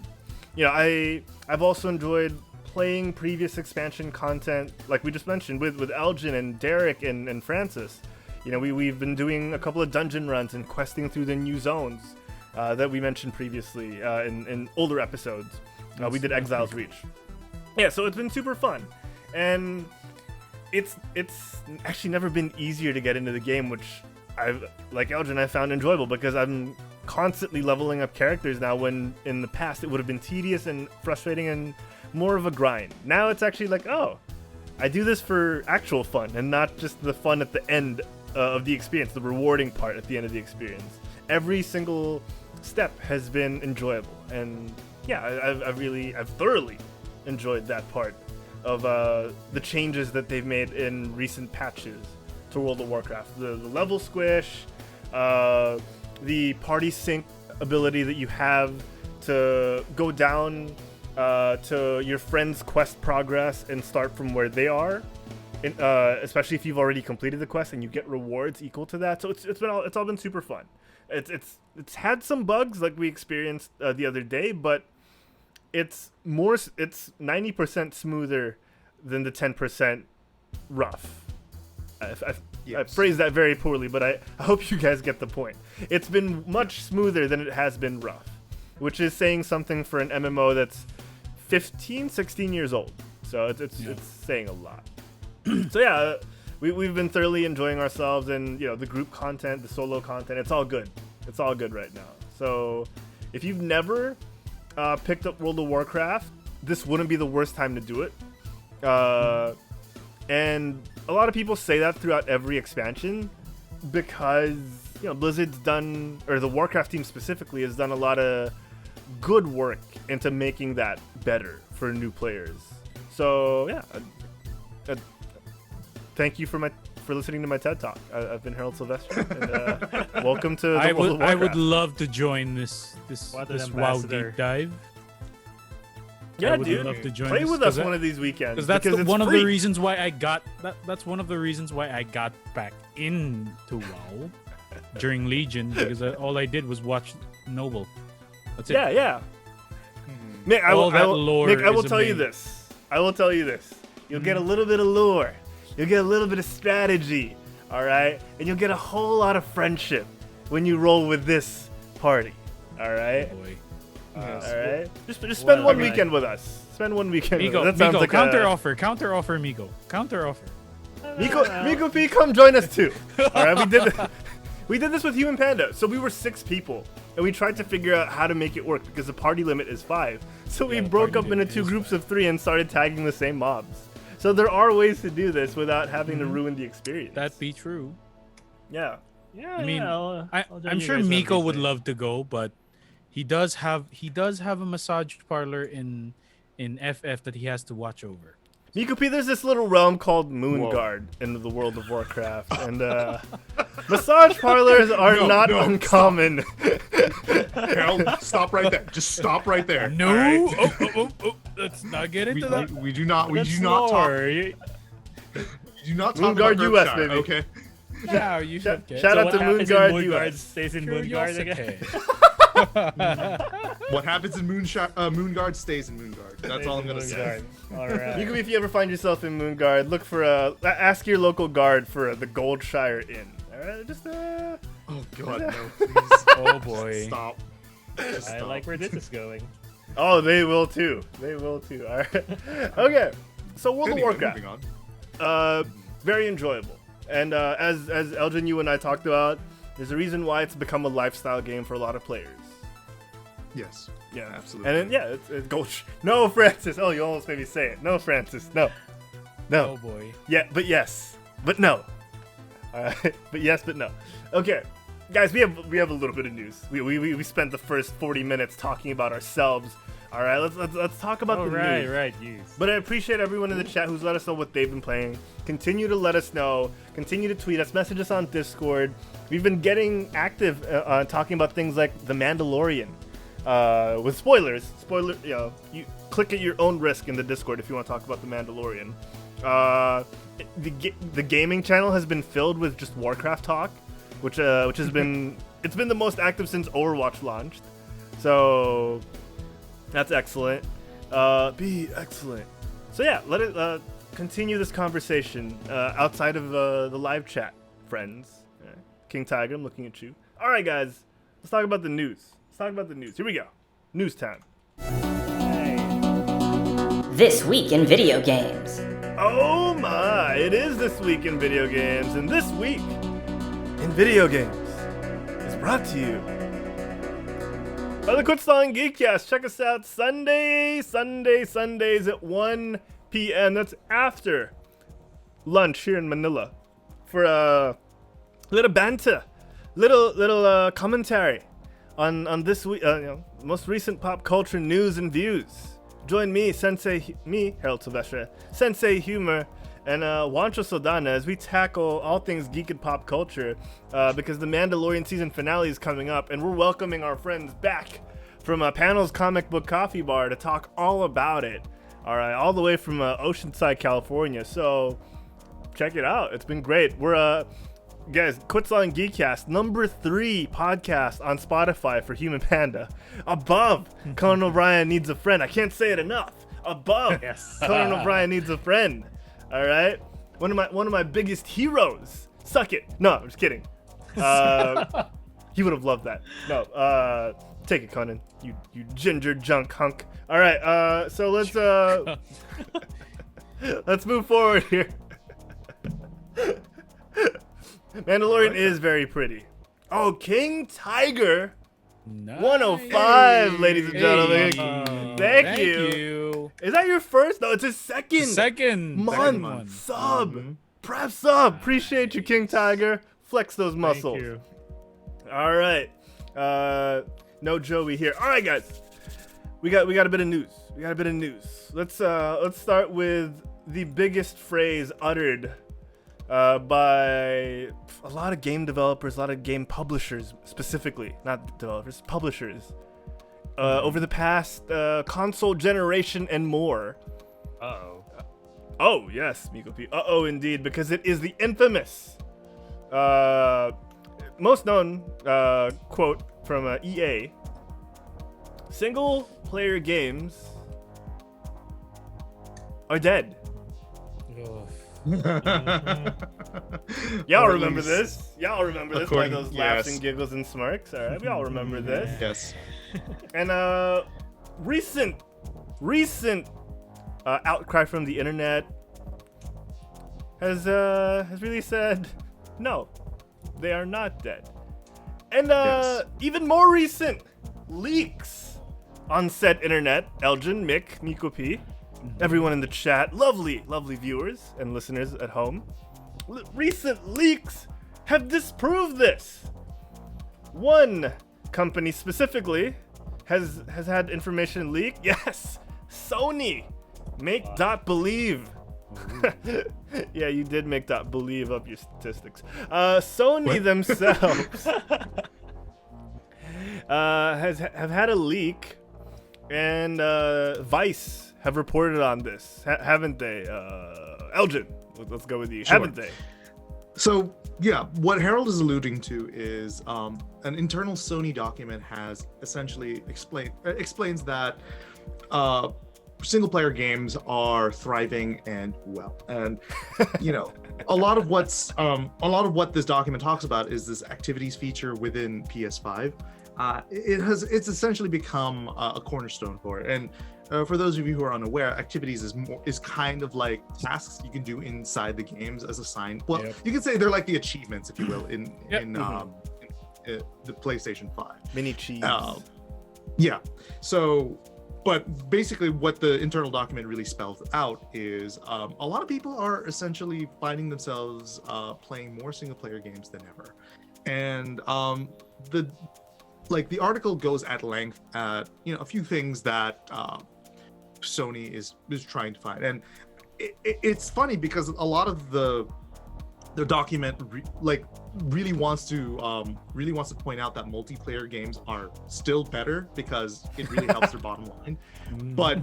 I've also enjoyed playing previous expansion content, like we just mentioned with Elgene and Derek and Francis. We've been doing a couple of dungeon runs and questing through the new zones that we mentioned previously in older episodes. We did Exile's Reach. Yeah, so it's been super fun, and it's actually never been easier to get into the game, which like Elgene, I found enjoyable, because I'm constantly leveling up characters now, when in the past it would have been tedious and frustrating and more of a grind. Now it's actually like, oh, I do this for actual fun and not just the fun at the end of the experience, the rewarding part at the end of the experience. Every single step has been enjoyable, and yeah, I've thoroughly enjoyed that part of the changes that they've made in recent patches to World of Warcraft. The level squish, the party sync ability that you have to go down to your friend's quest progress and start from where they are, especially if you've already completed the quest, and you get rewards equal to that. So it's all been super fun. It's had some bugs like we experienced the other day, but it's 90% smoother than the 10% rough. I phrased that very poorly, but I hope you guys get the point. It's been much smoother than it has been rough, which is saying something for an MMO that's 16 years old. So it's saying a lot. So yeah, we've been thoroughly enjoying ourselves, and the group content, the solo content, it's all good. It's all good right now. So if you've never picked up World of Warcraft, this wouldn't be the worst time to do it. And a lot of people say that throughout every expansion, because Blizzard's done, or the Warcraft team specifically, has done a lot of good work into making that better for new players. So yeah, thank you for listening to my TED Talk. I've been Herald Silvestre, and welcome to the World of Warcraft. I would love to join this WoW deep dive. Yeah, I would dude, love to join play with us one of these weekends. Because that's one free. of the reasons why I got that's one of the reasons why I got back into WoW during Legion, because all I did was watch Noble. That's it. Yeah. Mick, I will tell you this. I will tell you this. You'll get a little bit of lore. You'll get a little bit of strategy. All right, and you'll get a whole lot of friendship when you roll with this party. All right. Oh boy. All right. Just spend one weekend with us. Spend one weekend with us. That sounds like counter offer, Migo. Counter offer. Meekopi, come join us too. All right, we did this with Human Panda. So we were 6 people, and we tried to figure out how to make it work because the party limit is 5. So we broke up into 2 groups of 3 and started tagging the same mobs. So there are ways to do this without having to ruin the experience. That be true. Yeah. Yeah. I mean, I'll I'm sure Miko would love to go, but he does have a massage parlor in FF that he has to watch over. Meekopi, there's this little realm called Moonguard in the World of Warcraft, and massage parlors are not uncommon. Harold, stop right there. Just stop right there. No, right? oh, let's not get into that. We do not talk. We do not talk Moonguard about US, Berkshire, baby. Okay. Yeah, you should get. Shout out to Moonguard Moonguard US. stays in Moonguard again. What happens in Moonguard stays in Moonguard. That's all I'm gonna say. All right. Meekopi, if you ever find yourself in Moonguard, look for ask your local guard for the Goldshire Inn. All right, just Oh God, no! Please. Oh boy. Stop. Just I stop. like where this is going. Oh, they will too. They will too. All right. Okay. So World of Warcraft. Moving on. Very enjoyable. And as Elgene, you and I talked about, there's a reason why it's become a lifestyle game for a lot of players. Yes. Yeah, Absolutely. And then, it's Gold. No, Francis. Oh, you almost made me say it. No, Francis. No. Oh boy. Yeah, but yes, but no. All right. But yes, but no. Okay, guys, we have a little bit of news. We spent the first 40 minutes talking about ourselves. All right, let's talk about the news. Right, yes. But I appreciate everyone in the chat who's let us know what they've been playing. Continue to let us know. Continue to tweet us. Message us on Discord. We've been getting active talking about things like The Mandalorian. With spoilers. You click at your own risk in the Discord if you want to talk about The Mandalorian. The gaming channel has been filled with just Warcraft talk, which has been it's been the most active since Overwatch launched. So that's excellent. Be excellent. So yeah, let it continue this conversation outside of the live chat, friends. King Tiger, I'm looking at you. All right, guys, let's talk about the news. Here we go. News time. This week in video games. Oh my! It is This Week in Video Games, and This Week in Video Games is brought to you by the Quitsong Geekcast. Check us out Sundays at 1 p.m. That's after lunch here in Manila for a little banter, little commentary on this week, most recent pop culture news and views. Join me, Herald Silvestre, Sensei Humor, and Juancho Saldana as we tackle all things geek and pop culture because the Mandalorian season finale is coming up, and we're welcoming our friends back from Panel's Comic Book Coffee Bar to talk all about it. All right, all the way from Oceanside, California. So check it out. It's been great. We're guys, Quitsong Geekcast, number 3 podcast on Spotify for Human Panda. Above Conan O'Brien Needs a Friend. I can't say it enough. Above Conan O'Brien Needs a Friend. All right, one of my biggest heroes. Suck it. No, I'm just kidding. He would have loved that. No, take it, Conan. You ginger junk hunk. All right, so let's move forward here. Mandalorian is very pretty. Oh, King Tiger. Nice. 105, ladies and gentlemen. Thank you. Is that your first? No, it's his second month sub. Prep sub. Appreciate you, King Tiger. Flex those muscles. Thank you. All right. No Joey here. All right, guys. We got a bit of news. Let's start with the biggest phrase uttered by a lot of game developers, a lot of game publishers specifically, not developers, publishers, over the past console generation and more. Uh-oh. Oh, yes, Meekopi. Uh-oh, indeed, because it is the infamous, most known quote from EA. Single-player games are dead. Y'all remember this? Y'all remember this by those laughs and giggles and smirks? All right, we all remember this. Yes. And recent outcry from the internet has really said no, they are not dead. And even more recent leaks on said internet, Elgene, Mick, Meekopi, everyone in the chat, lovely viewers and listeners at home. Recent leaks have disproved this. One company specifically has had information leaked. Yes, Sony. Make .believe. Yeah, you did make .believe up your statistics. Sony themselves have had a leak, and Vice have reported on this, haven't they? Elgene, let's go with you. Sure. Haven't they? So yeah, what Herald is alluding to is an internal Sony document has essentially explains that single player games are thriving and well, and you know, a lot of what this document talks about is this activities feature within PS5. It's essentially become a cornerstone for it. And for those of you who are unaware, activities is kind of like tasks you can do inside the games as assigned. Well, you can say they're like the achievements, if you will, in the PlayStation 5. Mini cheese. Yeah. So, but basically what the internal document really spells out is a lot of people are essentially finding themselves playing more single player games than ever. And the article goes at length at, you know, a few things that Sony is trying to find. And it's funny because a lot of the document really wants to point out that multiplayer games are still better because it really helps their bottom line. But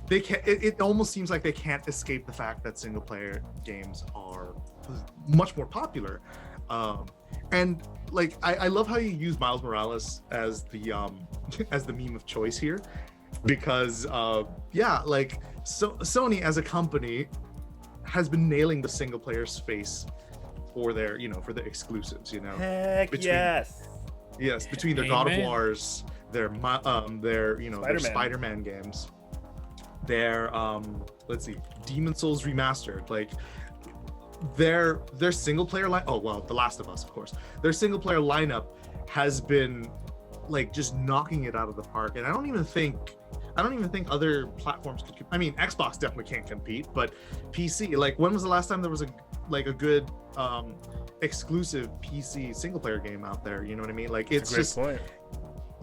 they can't. It almost seems like they can't escape the fact that single player games are much more popular. And like I love how you use Miles Morales as the meme of choice here, because Sony as a company has been nailing the single player space for their exclusives, you know. Heck yes, between their God of Wars, their Spider-Man games, their Demon Souls remastered, like their single player line. Oh well, The Last of Us, of course. Their single player lineup has been like just knocking it out of the park, and I don't even think other platforms could. I mean, Xbox definitely can't compete, but PC. Like, when was the last time there was a good exclusive PC single player game out there? You know what I mean? Like, it's just a great point.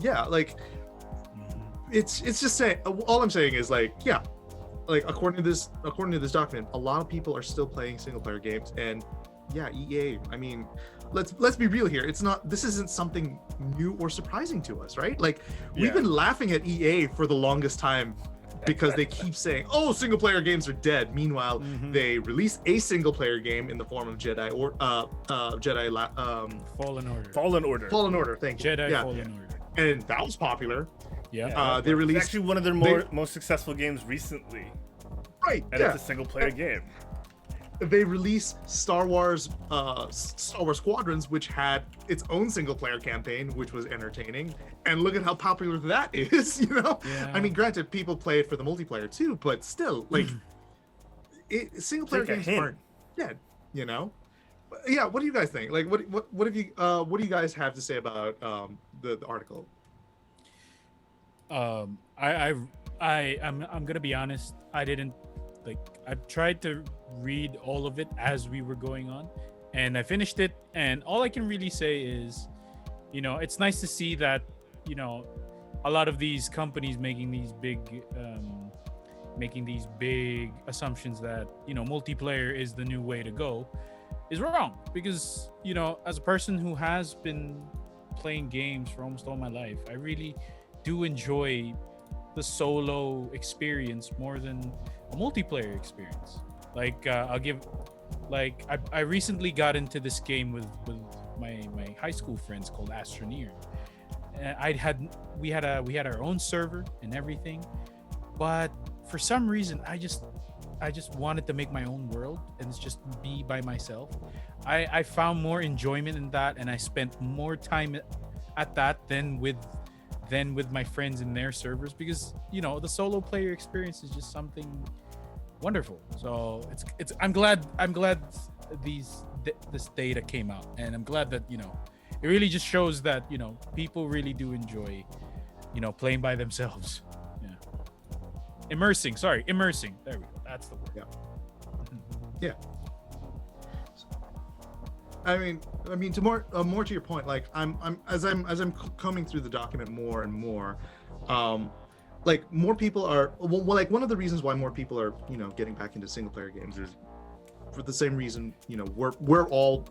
Yeah, like it's just saying. All I'm saying is like, yeah. Like according to this document, a lot of people are still playing single player games, and yeah, EA. I mean, let's be real here. This isn't something new or surprising to us, right? Like we've been laughing at EA for the longest time because they keep saying, "Oh, single player games are dead." Meanwhile, they released a single player game in the form of Fallen Order. Thank you. Fallen Order, and that was popular. Yeah. They released actually one of their most successful games recently. Right. And it's a single player game. They released Star Wars Squadrons, which had its own single player campaign, which was entertaining. And look at how popular that is, you know? Yeah. I mean, granted, people play it for the multiplayer too, but still, like, single player games aren't dead, you know? But, yeah, what do you guys think? Like, what do you guys have to say about the article? I'm gonna be honest. I've tried to read all of it as we were going on, and I finished it. And all I can really say is, it's nice to see that, a lot of these companies making these big assumptions that multiplayer is the new way to go is wrong, because as a person who has been playing games for almost all my life, I really do enjoy the solo experience more than a multiplayer experience. Like I recently got into this game with my high school friends called Astroneer. We had our own server and everything, but for some reason I just wanted to make my own world and just be by myself. I found more enjoyment in that, and I spent more time at that than with my friends in their servers, because the solo player experience is just something wonderful. So I'm glad this data came out, and I'm glad that it really just shows that people really do enjoy playing by themselves. Immersing. There we go. That's the word. Yeah. I mean, to more to your point, like I'm combing through the document more and more, like more people are like one of the reasons why more people are getting back into single player games is for the same reason we're all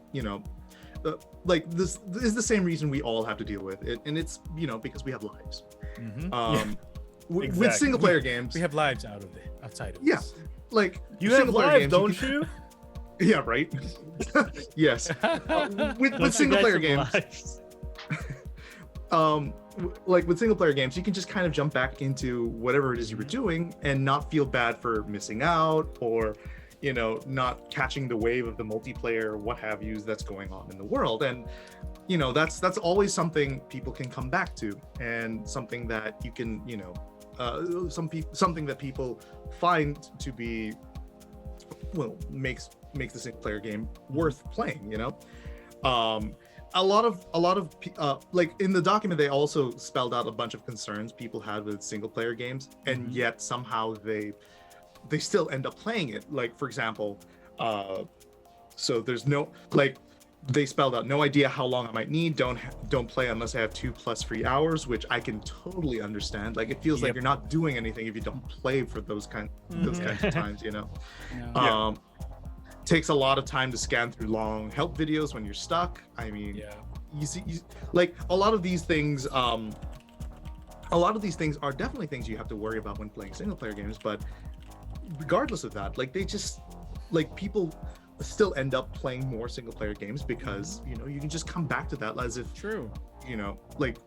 like this is the same reason we all have to deal with it, and it's because we have lives. With single player games, we have lives outside of yeah this. Like you have lives, don't you? Yeah, right. Yes. With single player games, like with single player games, you can just kind of jump back into whatever it is you were doing and not feel bad for missing out, or not catching the wave of the multiplayer, what have yous that's going on in the world. And that's always something people can come back to, and something that you can something that people find to be makes the single player game worth playing. A lot of like in the document, they also spelled out a bunch of concerns people had with single player games, and yet somehow they still end up playing it. Like, for example, so there's no, like, they spelled out no idea how long I might need, don't play unless I have 2+ free hours, which I can totally understand. Like, it feels like you're not doing anything if you don't play for those kinds of times. Takes a lot of time to scan through long help videos when you're stuck. I mean, you see, like, a lot of these things are definitely things you have to worry about when playing single player games. But regardless of that, like, people still end up playing more single player games because you can just come back to that as if like,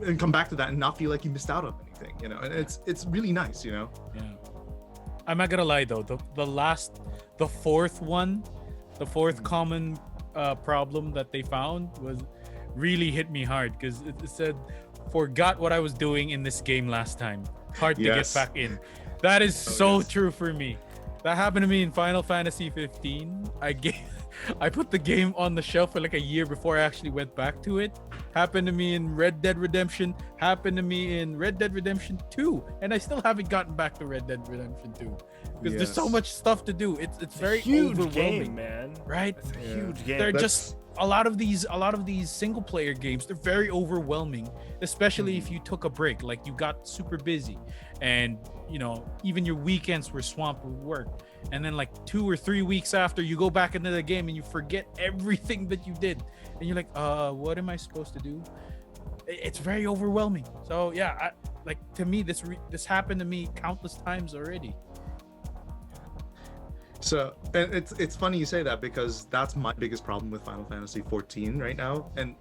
and come back to that and not feel like you missed out on anything, and it's really nice. I'm not gonna lie though, the fourth common problem that they found really hit me hard, because it said, forgot what I was doing in this game last time, hard to get back in. That is true for me. That happened to me in Final Fantasy 15. I put the game on the shelf for like a year before I actually went back to it. Happened to me in Red Dead Redemption. Happened to me in Red Dead Redemption 2. And I still haven't gotten back to Red Dead Redemption 2. Because there's so much stuff to do. It's very huge overwhelming, game, man. Right? It's a huge game. They're just a lot of these single player games, they're very overwhelming, especially if you took a break, like you got super busy and even your weekends were swamped with work, and then like 2 or 3 weeks after, you go back into the game and you forget everything that you did, and you're like, what am I supposed to do? It's very overwhelming. So yeah, to me, this happened to me countless times already. So, and it's funny you say that, because that's my biggest problem with Final Fantasy 14 right now, and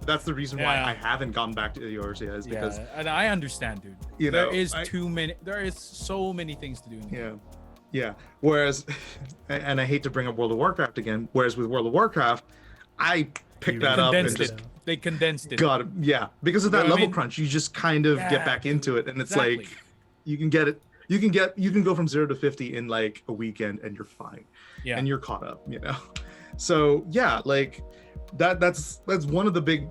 that's the reason why I haven't gone back to yours yet, is because and I understand, dude. There is so many things to do in the game. Yeah. Whereas, and I hate to bring up World of Warcraft again. Whereas with World of Warcraft, I picked that up and just they condensed it. Got it. Yeah, because of that level crunch, you just kind of get back into it, and it's like you can get it. You can go from 0 to 50 in like a weekend, and you're fine. Yeah. And you're caught up, So yeah, like that's one of the big.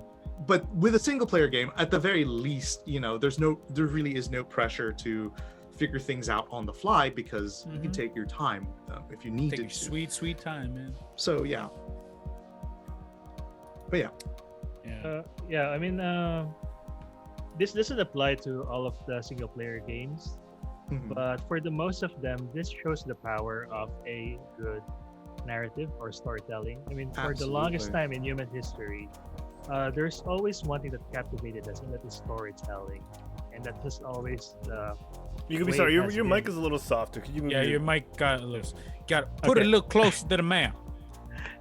But with a single player game, at the very least, there really is no pressure to figure things out on the fly because you can take your time if you need Take to. your sweet time, man. So yeah. But Yeah, I mean, this doesn't apply to all of the single player games, but for the most of them, this shows the power of a good narrative or storytelling. I mean, for the longest time in human history, there's always one thing that captivated us, and that is storytelling, and that has always. You could be sorry. Your mic is a little softer. Could you move your mic got a little. Got to put it a little closer to the mouth.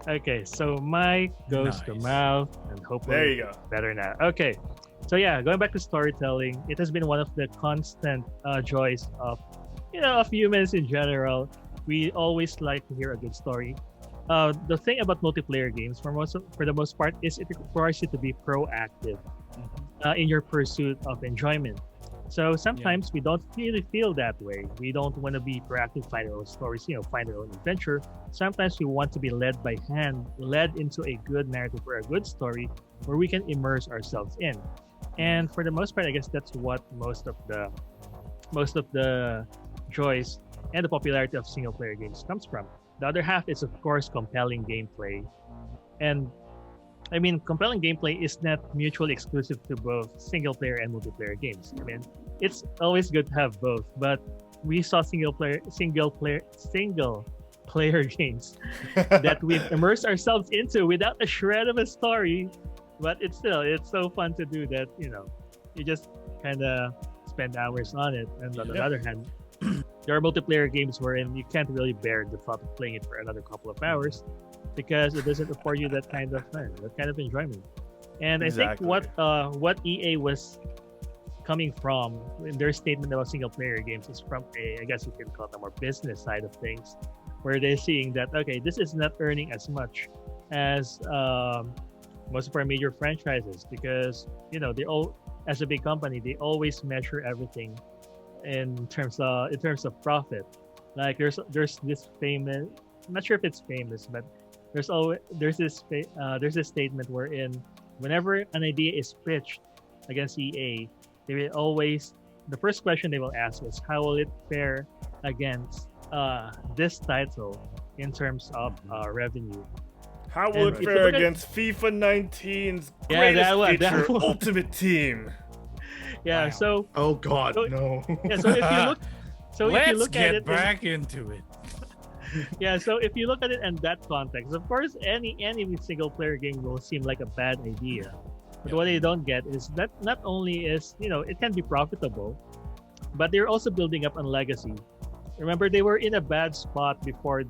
Okay, so mic goes to mouth, and hopefully there you go. Better now. Okay, so yeah, going back to storytelling, it has been one of the constant joys of humans in general. We always like to hear a good story. The thing about multiplayer games, for the most part, is it requires you to be proactive in your pursuit of enjoyment. So sometimes we don't really feel that way. We don't want to be proactive, find our own stories, find our own adventure. Sometimes we want to be led by hand, led into a good narrative or a good story where we can immerse ourselves in. And for the most part, I guess that's what most of the joys and the popularity of single player games comes from. The other half is, of course, compelling gameplay. And I mean, compelling gameplay is not mutually exclusive to both single player and multiplayer games. I mean, it's always good to have both, but we saw single player games that we've immersed ourselves into without a shred of a story, but it's so fun to do that, you just kind of spend hours on it. And on the other hand, there are multiplayer games wherein you can't really bear the thought of playing it for another couple of hours because it doesn't afford you that kind of fun, that kind of enjoyment. And I think what EA was coming from in their statement about single player games is from I guess you can call it a more business side of things, where they're seeing that, okay, this is not earning as much as most of our major franchises because, they all, as a big company, they always measure everything in terms of profit. Like there's this famous, I'm not sure if it's famous, but there's this statement wherein whenever an idea is pitched against EA, they will always, the first question they will ask is, how will it fare against this title in terms of revenue? How will it fare against FIFA 19's greatest feature, Ultimate Team? Yeah, so... Oh, God, no. Yeah, so if you look... So Let's if you look get at it back into it. Yeah, so if you look at it in that context, of course, any single-player game will seem like a bad idea. But what they don't get is that not only is, it can be profitable, but they're also building up on legacy. Remember, they were in a bad spot before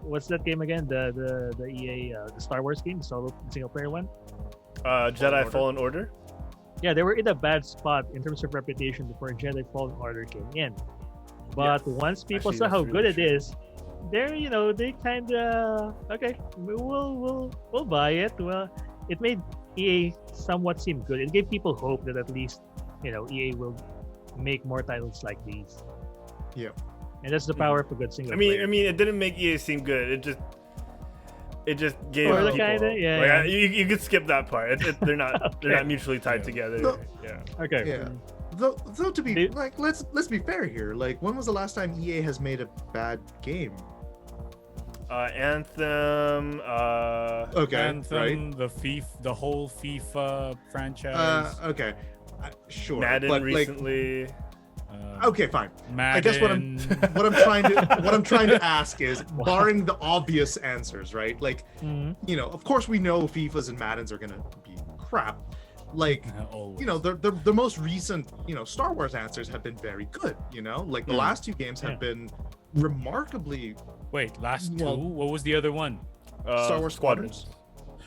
what's that game again? The EA, the Star Wars game, the solo single-player one? Jedi Fallen Order? Yeah, they were in a bad spot in terms of reputation before Jedi Fallen Order came in. But once people saw how good it is, they kind of, okay, we'll buy it. Well, it made EA somewhat seem good. It gave people hope that at least, EA will make more titles like these. Yeah. And that's the power of a good single player. I mean, it didn't make EA seem good. It just gave people. Kinda, you could skip that part. They're not they're not mutually tied together. Okay. Yeah. Though to be let's be fair here. Like, when was the last time EA has made a bad game? Anthem. Anthem, right? The whole FIFA franchise. Okay. Sure. Madden but recently. Okay, fine. Madden. I guess what I'm trying to ask is, barring the obvious answers, right? Like, of course we know FIFAs and Maddens are gonna be crap. Like, the most recent, Star Wars answers have been very good. Like the last two games have been remarkably. Wait, last two? What was the other one? Star Wars Squadrons.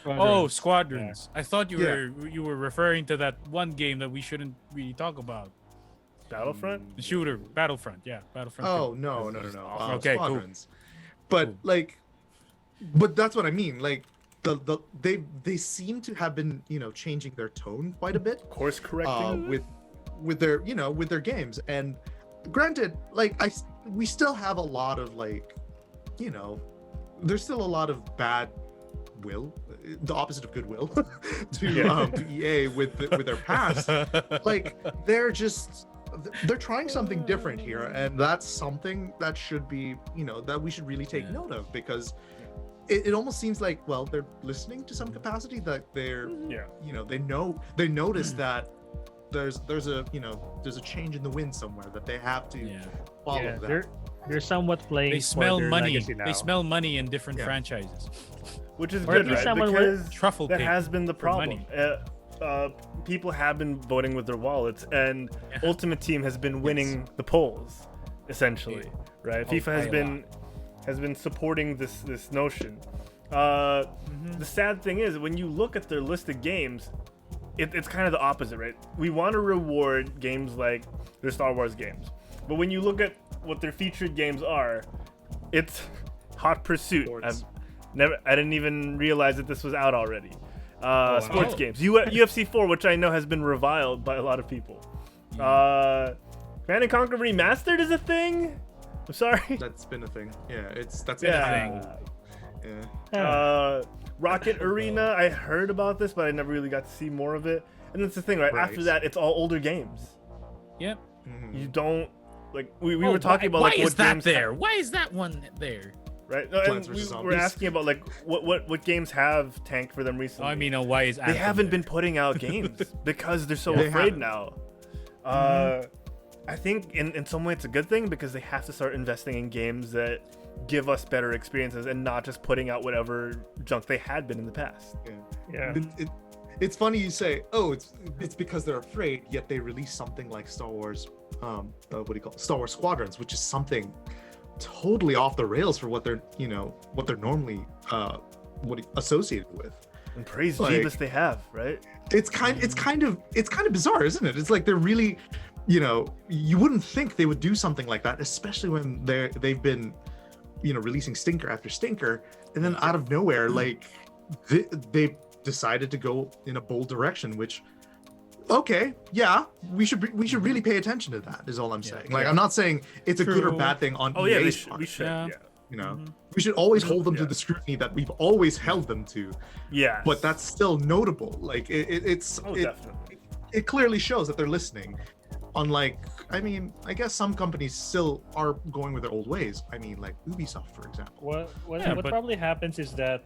Oh, Squadrons. Yeah. I thought you were referring to that one game that we shouldn't really talk about. Battlefront? The shooter, Battlefront. Yeah, Battlefront. Oh, no. Okay, Squadrons. Cool. But but that's what I mean. Like, they seem to have been changing their tone quite a bit. Course correcting with their games. And granted, like, we still have a lot of there's still a lot of bad will, the opposite of goodwill, to EA with their past. Like, they're just they're trying something different here, and that's something that should be, that we should really take note of, because it almost seems like, well, they're listening to some capacity, that they're, they notice that there's a change in the wind somewhere, that they have to follow that. They're somewhat playing. They smell for their money. legacy now. They smell money in different franchises. Which is Or at good, least right? someone Because truffle that pig has been the for problem. money. People have been voting with their wallets, and Ultimate Team has been winning the polls, essentially, right? FIFA has been supporting this notion. The sad thing is, when you look at their list of games, it's kind of the opposite, right? We want to reward games like the Star Wars games, but when you look at what their featured games are, it's Hot Pursuit. I didn't even realize that this was out already. Sports games, UFC 4, which I know has been reviled by a lot of people. Command & Conquer Remastered is a thing. I'm sorry. That's been a thing. Yeah, that's been a thing. Yeah. Rocket Arena, I heard about this, but I never really got to see more of it. And that's the thing, right? After that, it's all older games. Yep. You don't we were talking about why like is what that games there? Why is that one there? Right? No, and we were asking about like what games have tanked for them recently. Oh, I mean, why is they haven't been putting out games because they're so afraid now. I think in some way it's a good thing, because they have to start investing in games that give us better experiences and not just putting out whatever junk they had been in the past. Yeah. It's funny you say, it's because they're afraid, yet they release something like Star Wars, Star Wars Squadrons, which is something totally off the rails for what they're normally associated with. And praise Jeebus they have, right? It's kind of bizarre, isn't it? It's like they're really, you wouldn't think they would do something like that, especially when they've been, releasing stinker after stinker, and then out of nowhere, like they decided to go in a bold direction, which, we should really pay attention to that, is all I'm saying. Like, I'm not saying it's a good or bad thing on EA's part. We should. We should always hold them to the scrutiny that we've always held them to. Yeah. But that's still notable. Like it clearly shows that they're listening. Unlike, I guess some companies still are going with their old ways. Like Ubisoft, for example. What probably happens is that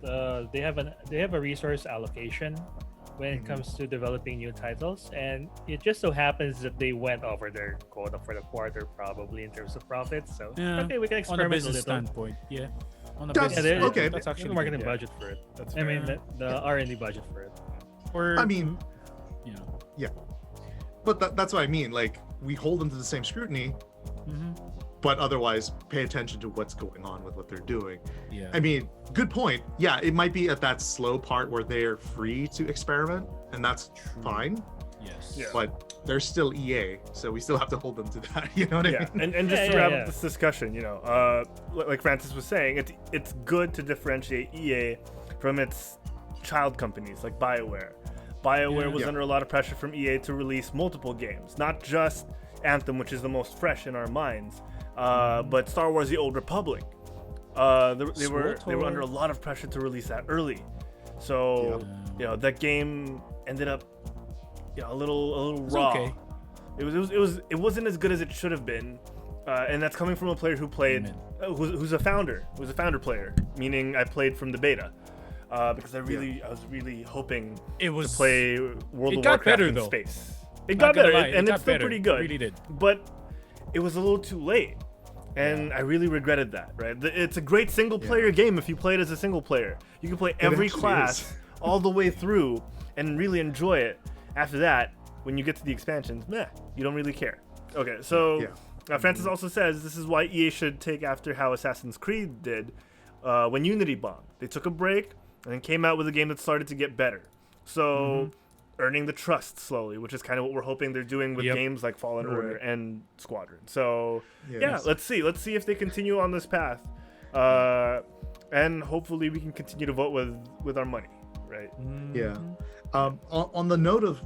they have a resource allocation when it comes to developing new titles, and it just so happens that they went over their quota for the quarter, probably, in terms of profits. So okay, we can experiment on a business standpoint. Yeah. On a business okay. That's actually the marketing budget for it. The R&D budget for it. Yeah. But that's what I mean. Like, we hold them to the same scrutiny, but otherwise pay attention to what's going on with what they're doing. Yeah. Good point. Yeah, it might be at that slow part where they're free to experiment, and that's fine. Yes. Yeah. But they're still EA, so we still have to hold them to that. You know what I mean? And just to wrap up this discussion, like Francis was saying, it's good to differentiate EA from its child companies like BioWare. BioWare was under a lot of pressure from EA to release multiple games, not just Anthem, which is the most fresh in our minds, but Star Wars: The Old Republic. They were under a lot of pressure to release that early, so that game ended up a little raw. Okay. It wasn't as good as it should have been, and that's coming from a player who played, who's a founder player, meaning I played from the beta. Because I was really hoping to play World of Warcraft in space. It got better, and it's still pretty good. It really did. But it was a little too late, and I really regretted that. Right? It's a great single-player game if you play it as a single player. You can play every class all the way through and really enjoy it. After that, when you get to the expansions, you don't really care. Okay, so Francis also says this is why EA should take after how Assassin's Creed did when Unity bombed. They took a break and then came out with a game that started to get better. So, earning the trust slowly, which is kind of what we're hoping they're doing with games like Fallen Order and Squadron. So, let's see. Let's see if they continue on this path. And hopefully we can continue to vote with our money, right? Yeah. On the note of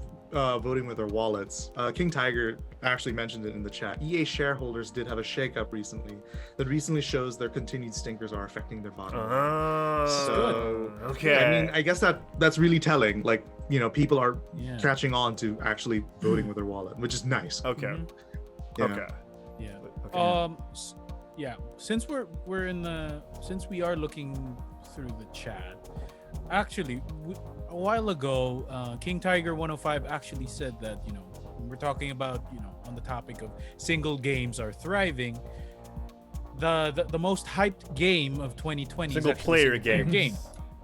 voting with their wallets, King Tiger actually mentioned it in the chat. EA shareholders did have a shakeup recently that recently shows their continued stinkers are affecting their bottom line. So, okay. I guess that's really telling. Like, people are catching on to actually voting with their wallet, which is nice. Okay. Yeah. Okay. Yeah. Okay. Yeah. Since since we are looking through the chat, actually, a while ago, King Tiger 105 actually said that when we're talking about on the topic of single games are thriving, the most hyped game of 2020 Single is actually player a single-player game,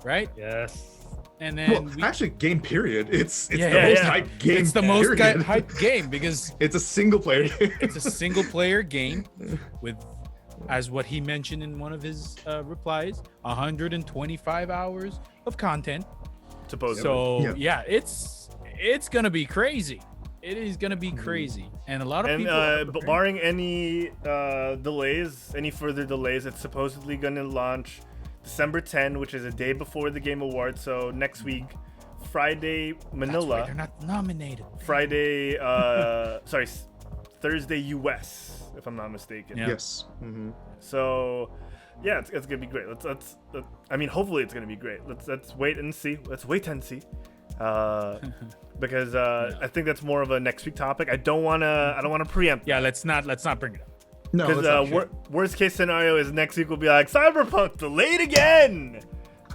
right? Yes. And then Actually, game period. It's the Yeah, most yeah. hyped game. it's the most period. hyped game because It's a single player game. it's a single player game with, as what he mentioned in one of his replies, 125 hours of content. Supposedly. So Yeah. it's gonna be crazy. It is gonna be crazy, and a lot of and people. are but preparing. barring any any further delays, it's supposedly going to launch December 10, which is a day before the Game Awards. So next week, Friday, That's why Manila. they're not nominated. Friday, Thursday, US, if I'm not mistaken. Yeah. Yes. Mm-hmm. So, yeah, it's gonna be great. I mean, hopefully it's gonna be great. Let's wait and see. Let's wait and see. Because I think that's more of a next week topic. I don't wanna preempt. Yeah, let's not bring it up. No, Because worst case scenario is next week will be like Cyberpunk delayed again.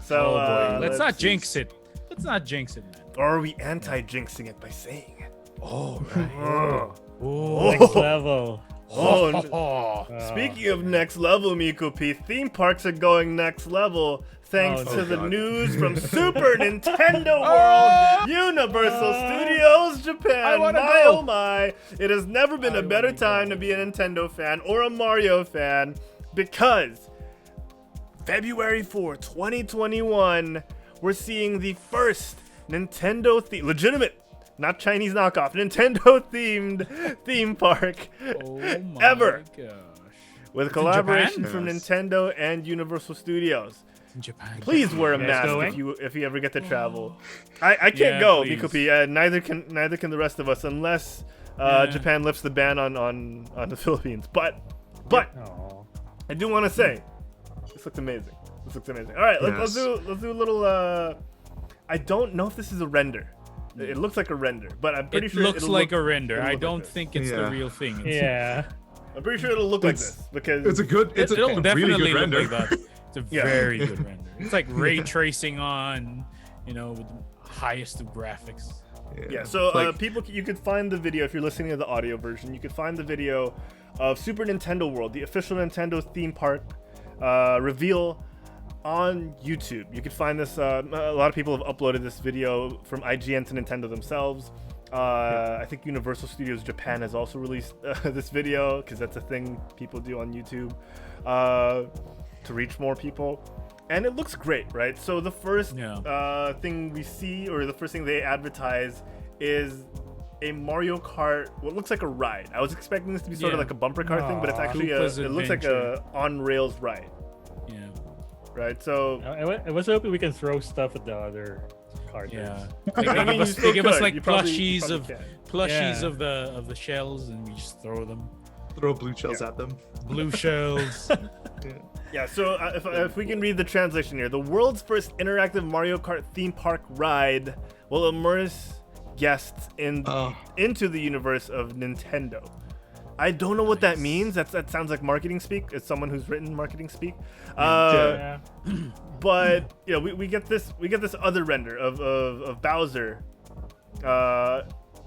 So Oh boy, let's not see. jinx it. Let's not jinx it, man. Or are we anti-jinxing it by saying it? Oh right. Oh. Oh. Next level. Oh, Speaking of next level, Meekopi, theme parks are going next level thanks Oh, to the God. news from Super Nintendo World, Universal Studios I Japan. wanna My go. oh my! It has never been a better time to be a Nintendo fan or a Mario fan because February 4, 2021, we're seeing the first legitimate, not Chinese knockoff, Nintendo-themed theme park Oh my ever, gosh. with in collaboration Japan? from Yes. Nintendo and Universal Studios. In Japan. Please wear a guys mask going? if you ever get to travel. I can't Yeah, go, please. Meekopi. Neither can the rest of us unless Yeah. Japan lifts the ban on the Philippines. But Oh. I do want to say this looks amazing. This looks amazing. All right, let's Yes. do a little. I don't know if this is a render. It looks like a render, but I'm pretty It sure looks it'll like look, a render. it'll I look like don't this. think it's the Yeah. real thing. It's, Yeah. I'm pretty sure it'll look like It's- this because It's a good. It's it'll a definitely really good look render. like that. It's a Yeah. very good render. It's like ray tracing on, with the highest of graphics. Yeah, so Like- people, you could find the video if you're listening to the audio version. You could find the video of Super Nintendo World, the official Nintendo theme park reveal on YouTube. You could find this. A lot of people have uploaded this video from IGN to Nintendo themselves. I think Universal Studios Japan has also released this video because that's a thing people do on YouTube to reach more people. And it looks great, right? So the first thing we see, or the first thing they advertise, is a Mario Kart, what looks like a ride. I was expecting this to be sort of Yeah. like a bumper car thing, but it's Aw. actually Koopa's it looks like a on-rails ride, Yeah. right? So I was hoping we can throw stuff at the other cartons. Yeah. I They mean, give you us, still they give us could. like You probably plushies Yeah. of the shells, and we just throw them. Throw blue shells at them. Blue shells. yeah, so if we can read the translation here, the world's first interactive Mario Kart theme park ride will immerse guests into the universe of Nintendo. I don't know what that means. That sounds like marketing speak. It's someone who's written marketing speak. Yeah. But we get this other render of Bowser.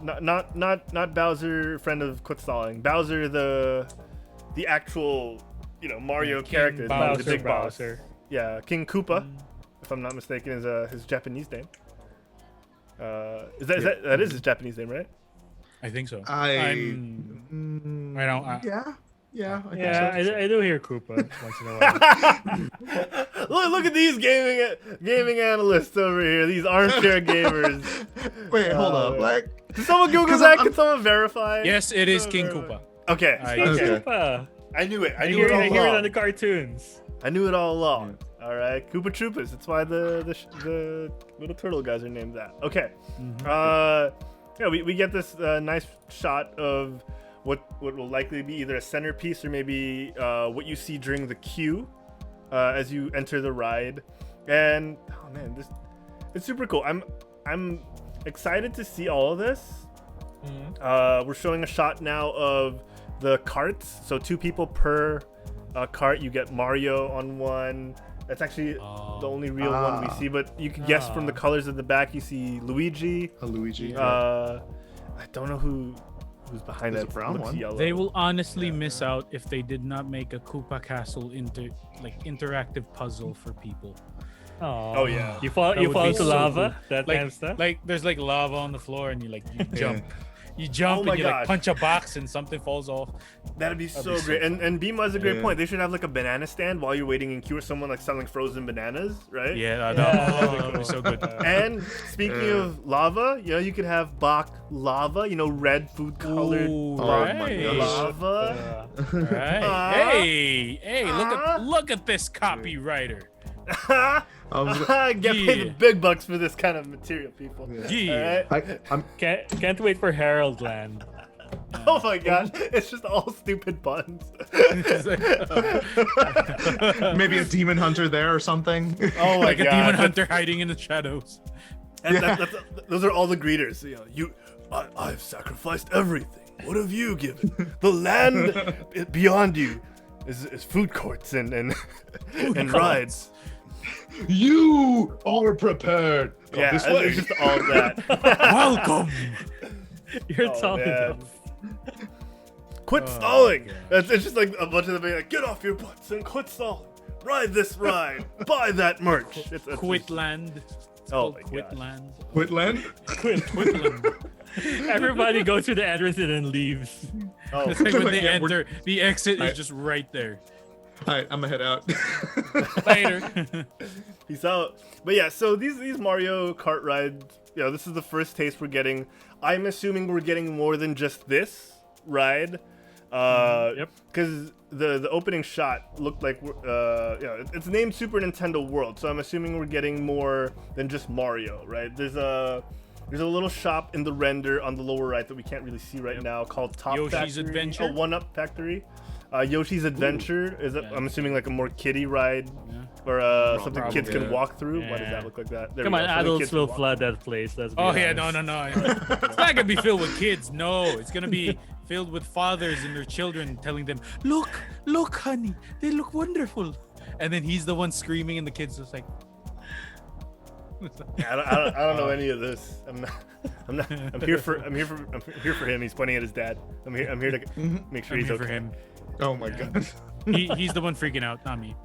Not Bowser, friend of Quetzalcoatl. Bowser, the actual Mario King character, Bowser, the big boss. Bowser. Yeah, King Koopa, if I'm not mistaken, is his Japanese name. That is his Japanese name, right? I think so. I don't. I think Yeah, so. I do hear Koopa once in a while. Look at these gaming analysts over here. These armchair gamers. Wait, hold up. Like, Did someone Google 'Cause that? I'm- Can someone verify? Yes, it is Someone King verify. Koopa. Okay. I- Okay. Koopa. I knew it. I I knew hear it all it on along. the cartoons. I knew it all along. All right, Koopa Troopas. That's why the little turtle guys are named that. Okay. Yeah, we get this nice shot of what will likely be either a centerpiece or maybe what you see during the queue as you enter the ride. And oh man, it's super cool. I'm excited to see all of this. We're showing a shot now of the carts. So 2 people per cart. You get Mario on one. That's actually the only real one we see. But you can guess from the colors in the back. You see Luigi. A Luigi. I don't know who's behind There's that a brown looks one. yellow. They will honestly miss out if they did not make a Koopa Castle interactive puzzle for people. Oh yeah. You fall That would be into so lava. That kind of stuff. Like there's like lava on the floor and you jump. You jump Oh my and you like gosh. punch a box and something falls off. That'd be so be so great. And Beema has a great Yeah. point. They should have like a banana stand while you're waiting in queue, or someone like selling frozen bananas, right? Yeah, that would be so good. And speaking of lava, you could have Bach lava, red food colored Ooh, my right. gosh. lava. Right. Hey, look at this copywriter. Get paid the big bucks for this kind of material, people. Yeah. All right? Can't wait for Herald Land. Oh my gosh, it's just all stupid buns. Maybe a demon hunter there or something. Oh my Like a god. demon hunter hiding in the shadows. Those are all the greeters. I've sacrificed everything. What have you given? The land beyond you is food courts and rides. You are prepared. Come Yeah, this way. it's just all that. Welcome. You're Oh, telling man. them. Quit stalling. It's just like a bunch of them being like, get off your butts and quit stalling. Ride this ride. Buy that merch. It's Quitland. It's Oh called my God. Quitland. Quitland? Quitland. Everybody goes through the entrance and then leaves. Oh, It's like when they Yeah, we're- enter, the exit I- is just right there. Alright, I'm gonna head out. Later. peace out. But yeah, so these Mario Kart rides, this is the first taste we're getting. I'm assuming we're getting more than just this ride. Yep. Because the opening shot looked like it's named Super Nintendo World, so I'm assuming we're getting more than just Mario, right? There's a little shop in the render on the lower right that we can't really see right now called Top Yoshi's Factory, Adventure? a one-up factory. Yoshi's Adventure I'm assuming like a more kiddie ride, or something kids can yeah. walk through. Why does Yeah. that look like that? There Come we on, go, something adults kids will can walk flood that place. Let's be Oh yeah, honest. no. It's not gonna be filled with kids. No, it's gonna be filled with fathers and their children telling them, "Look, honey, they look wonderful," and then he's the one screaming, and the kids just like, Yeah, I don't know any of this. I'm here for him. He's pointing at his dad. I'm here to make sure "I'm he's here okay. for him." Oh my god. He's the one freaking out, not me.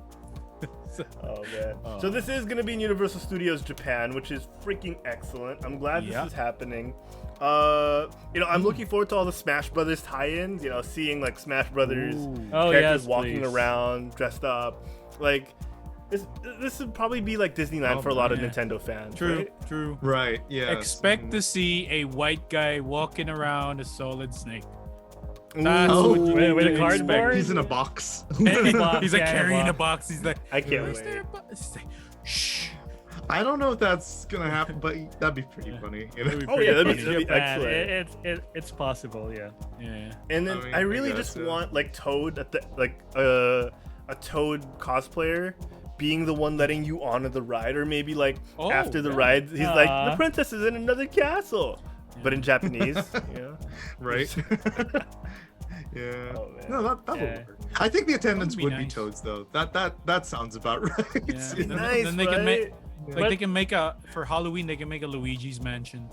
Oh man. So this is gonna be in Universal Studios Japan, which is freaking excellent. I'm glad Yeah. this is happening. I'm looking forward to all the Smash Brothers tie-ins. seeing like Smash Brothers Oh, characters yes, walking please. around dressed up. Like this would probably be like Disneyland Oh, for a lot of yeah. Nintendo fans. True, Right? true. Right, yeah. Expect to see a white guy walking around a Solid Snake. Ooh. That's what you With a can expect. cardboard? He's in a box. He's like Yeah, carrying a box. box. He's like, I can't "Is wait. there a box?" He's like, shh. I don't know if that's gonna happen, but that'd be pretty funny. Oh yeah, that'd be Japan, excellent. it's possible, yeah. Yeah. And then I mean, I I really guess, just yeah. want like Toad at the a Toad cosplayer being the one letting you onto the ride, or maybe like Oh, after the yeah. ride he's like, the Aw. princess is in another castle, but in Japanese. Right? Yeah. Oh, man. No, that would Yeah. work. I think the attendance That would would be be nice. Toads though. That sounds about right. Yeah. It's nice, then they can right? make But- they can make for Halloween they can make a Luigi's Mansion.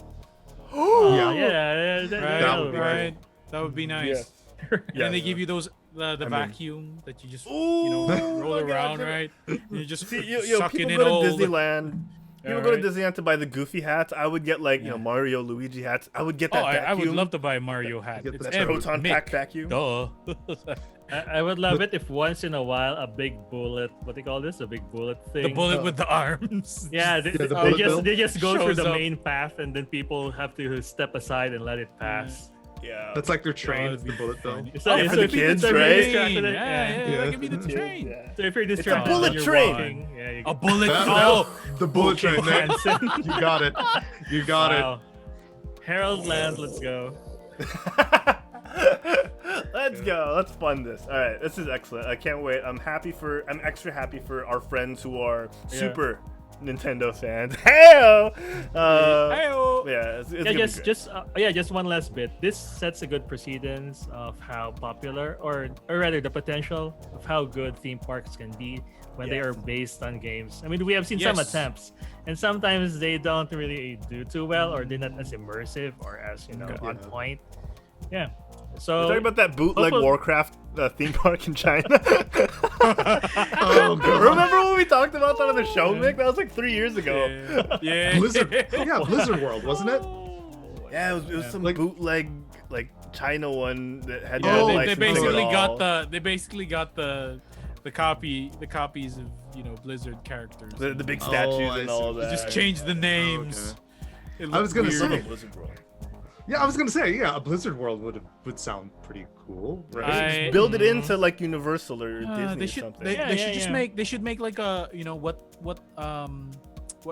Oh, Yeah. yeah, Right, That would be right. That would be nice. Yes. And then they Yes. give you those the mean- vacuum that you just Ooh, roll my God, around, yeah. right? And you just See, sucking people in go all to the- Disneyland. People go to Alright. Disneyland to buy the Goofy hats. I would get like Mario, Luigi hats. I would get Oh, that I would vacuum. love to buy a Mario hat. Get It's that M, Proton Mick. pack vacuum. Duh. I would love it if once in a while a big bullet, what they call this, a big bullet thing. The bullet with the arms. Yeah, the bullet bill they just go through shows the up. main path, and then people have to step aside and let it pass. Yeah. That's like their train, that'd the be bullet bill. funny. So, Yeah, for the if you- kids, so if you're right? distracted, Yeah, Yeah. that could be the train. Yeah. So if you're distracted, bullet when you're train. walking, yeah, you A bullet. That- Oh, the bullet train. Nick. Hanson. You got it. You got it. Wow. Herald Land, let's go. Let's go. Let's fund this. All right, this is excellent. I can't wait. I'm extra happy for our friends who are super Nintendo fans. Hey-o! Hey-o! Yeah, it's Yeah, gonna be great. just one last bit. This sets a good precedence of how popular, or rather, the potential of how good theme parks can be when they Yes. are based on games. I mean, we have seen some Yes. attempts, and sometimes they don't really do too well, or they're not as immersive or as on point. Yeah. So We're talking about that bootleg hopefully- Warcraft theme park in China. Oh, God. Remember when we talked about that on the show, Mick? That was like 3 years ago. Yeah. Blizzard. Yeah, Blizzard World, wasn't it? Yeah, it was some Like- bootleg like China one that had Yeah, no they licensing at basically all. got the copies of Blizzard characters. the big statues I and see. all They that. Just changed the names. It I was gonna looked weird. say. Blizzard World. Yeah, I was gonna say, yeah, a Blizzard World would sound pretty cool, right? I- Build it into like Universal or Disney they or should something. they should make like a what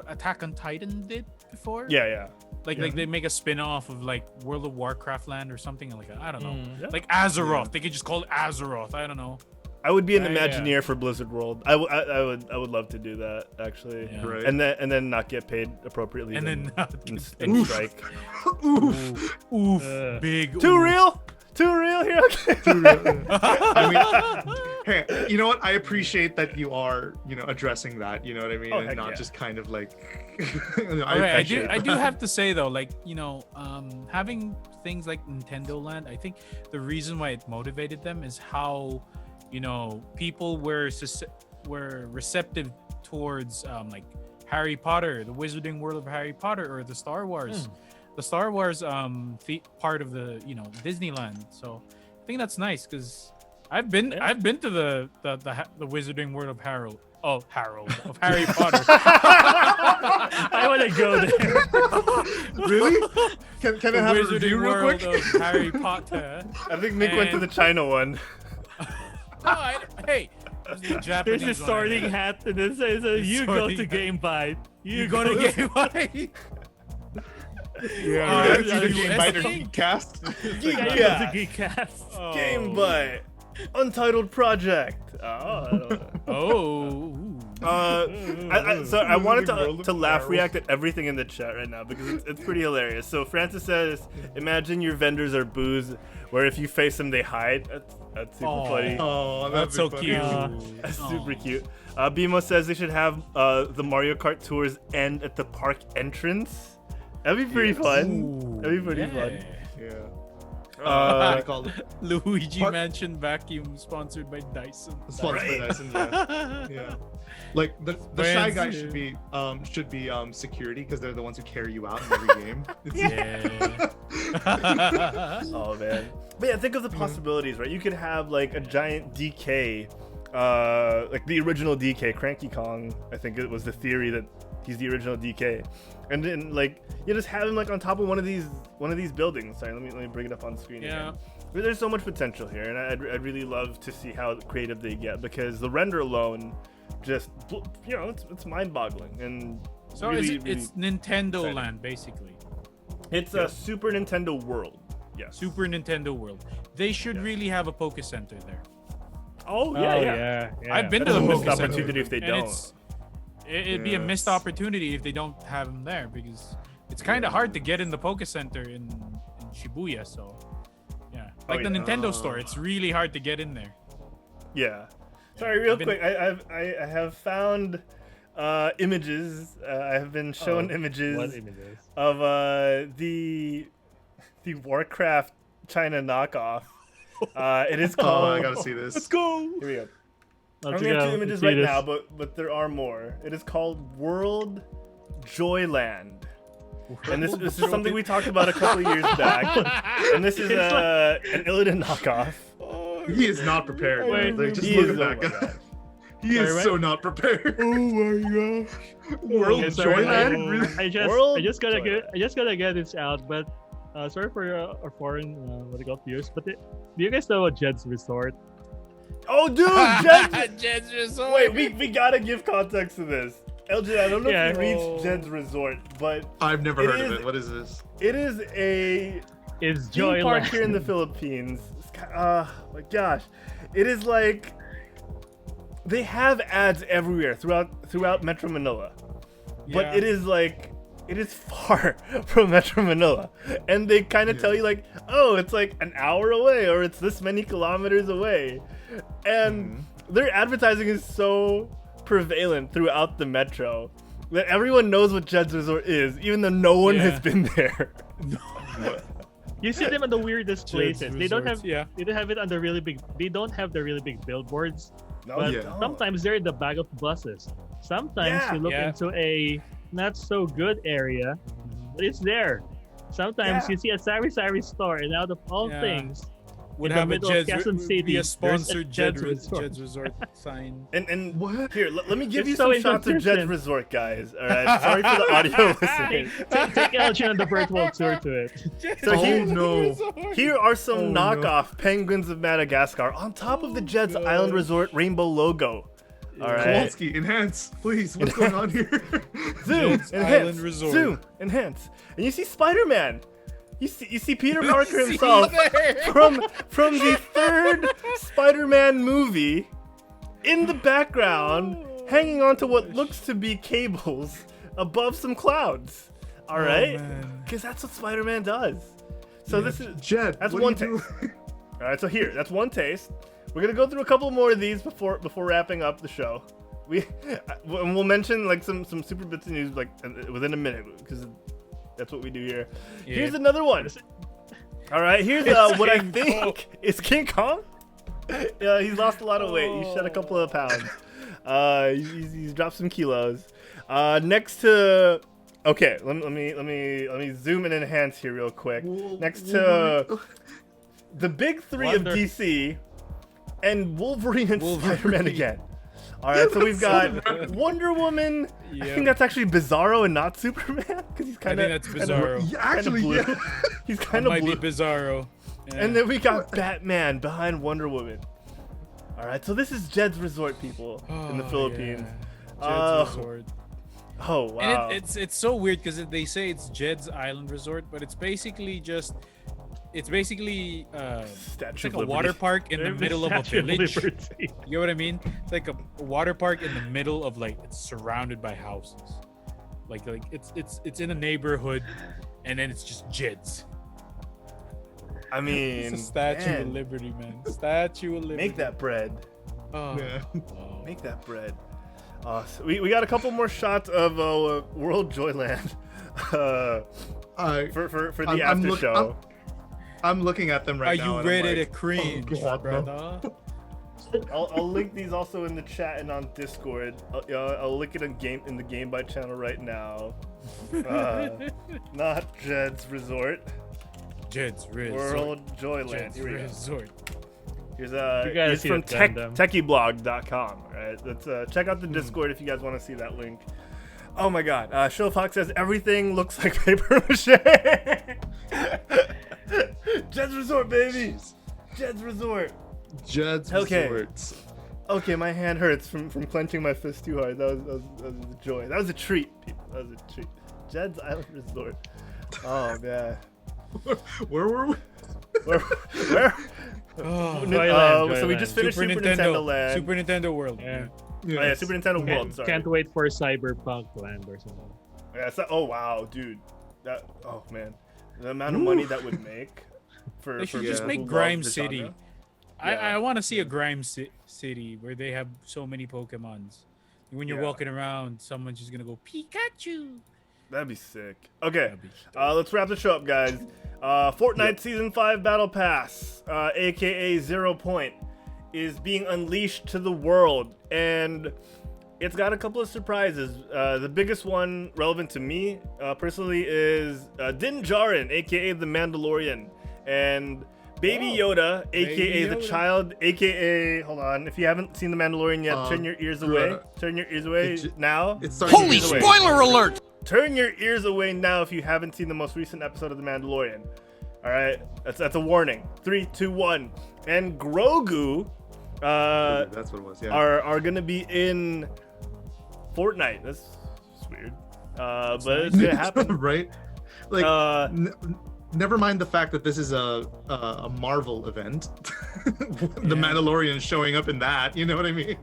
Attack on Titan did before. Yeah. Like they make a spin-off of like World of Warcraft land or something like I don't know. Yeah. Like Azeroth. They could just call it Azeroth. I don't know. I would be an Yeah. Imagineer for Blizzard World. I would love to do that actually. Yeah. Right. And then not get paid appropriately. And then and strike. oof, Uh, big Too oof. real? Too real here? Okay. I mean, hey, you know what? I appreciate that you are, addressing that. You know what I mean? Oh, and heck not yeah. just kind of like. Okay, I do have to say though, like having things like Nintendo Land, I think the reason why it motivated them is how people were receptive towards like Harry Potter, the Wizarding World of Harry Potter, or the Star Wars, part of the Disneyland. So I think that's nice because I've been to the Wizarding World of Harry Potter. I want to go there. Really? Can The I have a Wizarding review real World quick? of Harry Potter. I think Mick went to And- the China one. No, hey, it was the There's Japanese a one. sorting hat, and it says, "You go to Sorting GameByte. You go to GameByte. Yeah, it's either you GameByte or estimate- Geekcast. You Yeah. go to Geekcast." Oh. GameByte. Untitled Project. Oh, I don't know. Oh. I wanted World of to laugh Harold. react at everything in the chat right now because it's pretty hilarious. So Francis says, imagine your vendors are booze where if you face them they hide. That's super Aw. funny. Oh, That's so funny. cute. That's super cute. Bimo says they should have the Mario Kart tours end at the park entrance. That'd be pretty fun. That'd be pretty fun. Yeah. Uh, I called it. Luigi Park- Mansion Vacuum sponsored by Dyson. Sponsored by Dyson, yeah. Yeah. Like the shy guy should be security because they're the ones who carry you out in every game. Yeah. Oh man. But yeah, think of the possibilities, right? You could have like a giant DK, like the original DK, Cranky Kong. I think it was the theory that he's the original DK, and then like you just have him like on top of one of these buildings. Sorry, let me bring it up on screen Yeah. again. But there's so much potential here, and I'd really love to see how creative they get because the render alone, just it's mind-boggling and So really, it's Nintendo exciting. Land basically. it's a Super Nintendo World. Yes. Super Nintendo World. They should Yeah. really have a Poke Center there. Oh Oh yeah. I've been to That's the a missed Poke Center. opportunity if they and don't. It'd be a missed opportunity if they don't have him there because it's kind of hard to get in the Poke Center in Shibuya. So yeah, like the yeah. Nintendo store, it's really hard to get in there. Yeah. Sorry, real I've been- quick. I have found images. I have been shown images What images? of the Warcraft China knockoff. It is Oh, called. I gotta see this. Let's go. Here we go. I Let's only have go. 2 images See right this. now, but there are more. It is called World Joyland. And this is something we talked about a couple of years back. And this is an Illidan knockoff. He is not prepared. Wait, man. Like, just he look is- at oh that my guy. God. He Sorry, is what? so not prepared. Oh my gosh. World Okay, sorry, Joyland? Really? I just gotta get this out, but sorry for our foreign viewers, but do you guys know what Jed's Resort? Oh, dude, Jed's. Jed's Resort. Wait, we gotta give context to this. Elgin, I don't know Yeah. if you reached Jed's Resort, but I've never It heard of is- it. What is this? it is a It's theme park Joyland. here in the Philippines. My gosh, it is like they have ads everywhere throughout Metro Manila. but it is like it is far from Metro Manila, and they kind of tell you like, oh, it's like an hour away, or it's this many kilometers away, and their advertising is so prevalent throughout the metro that everyone knows what Jed's Resort is, even though no one has been there. You see them in the weirdest places. They don't have Yeah. they don't have it on the really big. They don't have the really big billboards. No, But they don't. sometimes they're in the back of buses. Sometimes you look into a not so good area, but it's there. Sometimes you see a sari-sari store, and out of all things, would in the have a middle of Jed's Quezon City, be a there's sponsored Jed's Jed's Resort. Resort sign. And What? here, let me give It's you so some shots of Jed's inconsistent. Resort, guys. All right, sorry for the audio listeners. Take Elgene on the virtual tour to it. So Oh, here are some Oh, no. knockoff penguins of Madagascar on top of the Jed's Island Resort rainbow logo. All right, Kowalski, enhance, please. What's going on here? zoom, Jed's enhance, Island Resort. zoom, enhance, and you see Spider-Man. You see Peter Parker himself from the third Spider-Man movie in the background, hanging onto what looks to be cables above some clouds. All right, because that's what Spider-Man does. So this is Jed, that's what one do you taste. do? All right, so here, that's one taste. We're gonna go through a couple more of these before wrapping up the show. We'll mention like some super bits of news like within a minute because that's what we do here. Yeah. Here's another one. All right, here's what I think is King Kong. Yeah, he's lost a lot of weight. He's shed a couple of pounds. He's dropped some kilos. Next to, okay, let me zoom and enhance here real quick. Next to the big three of DC and Wolverine and Spider-Man again. All right, so we've got Wonder Woman. I think that's actually Bizarro and not Superman because he's kind of. I think that's Bizarro. Yeah, actually, yeah. He's kind of Might blue. be Bizarro. Yeah. And then we got Batman behind Wonder Woman. All right, so this is Jed's Resort, people, in the Philippines. Jed's Resort. Oh wow! And it's so weird because they say it's Jed's Island Resort, but it's basically it's like a water park in the middle of a village. You know what I mean? It's like a water park in the middle of like it's surrounded by houses. Like it's in a neighborhood, and then it's just Jed's. I mean, It's a Statue man, of Liberty, man. Statue of Liberty. make that bread. Oh. Yeah. Oh. Make that bread. So we got a couple more shots of World Joyland for the I'm after look- show. I'm looking at them right Are now. you and I'm ready like, to cringe, oh, God, no. brother? I'll link these also in the chat and on Discord. I'll link it in the GameByte channel right now. Not Jed's Resort. Jed's Resort. World Joyland. Jed's Here we go. Resort. Here's gotta see from that Gundam. techieblog.com. Right, let's check out the Discord if you guys want to see that link. Oh my God, Showfox says everything looks like paper mache. Jed's Resort, baby. Jed's Resort. Jed's Okay. Resorts. Okay, my hand hurts from clenching my fist too hard. That was a joy. That was a treat, people. That was a treat. Jed's Island Resort. Oh man. Where were we? Where? Oh, So we just finished Super Nintendo Land. Super Nintendo World. Yeah. Oh, yeah, Super Nintendo World. Sorry. Can't wait for Cyberpunk Land or something. Yeah, oh wow, dude. Oh man, the amount of money that would make for They should people just who make love Grime the City. genre. I want to see a Grime City where they have so many Pokemons. When you're Yeah. walking around, someone's just gonna go Pikachu. That'd be sick. Okay, That'd be let's wrap the show up, guys. Fortnite Season 5 Battle Pass, aka 0 Point, is being unleashed to the world, and it's got a couple of surprises. The biggest one relevant to me personally is Din Djarin, aka the Mandalorian, and Baby Yoda, aka the Yoda. child, aka hold on. If you haven't seen the Mandalorian yet, turn your ears away. Turn your ears away now. It's starting Holy to be- spoiler alert! Turn your ears away now if you haven't seen the most recent episode of The Mandalorian. All right, that's a warning. 3, 2, 1. And Grogu, That's what it was. Yeah. are gonna be in Fortnite. That's weird. But it's gonna happen. Right? Like, Uh, never mind the fact that this is a Marvel event. The Mandalorian showing up in that. You know what I mean?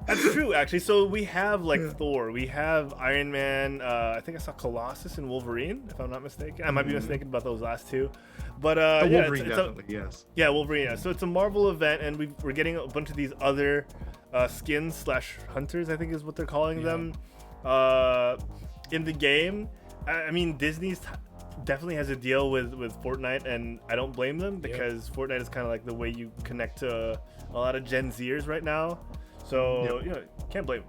That's true, actually. So we have like Thor, we have Iron Man. I think I saw Colossus and Wolverine, if I'm not mistaken. I might be mistaken about those last two, but yeah, Wolverine definitely, yes. Yeah, Wolverine. Yeah. So it's a Marvel event, and we're getting a bunch of these other skins / hunters, I think is what they're calling them, in the game. I mean, Disney's definitely has a deal with Fortnite, and I don't blame them because Fortnite is kind of like the way you connect to a lot of Gen Zers right now. So you know, can't blame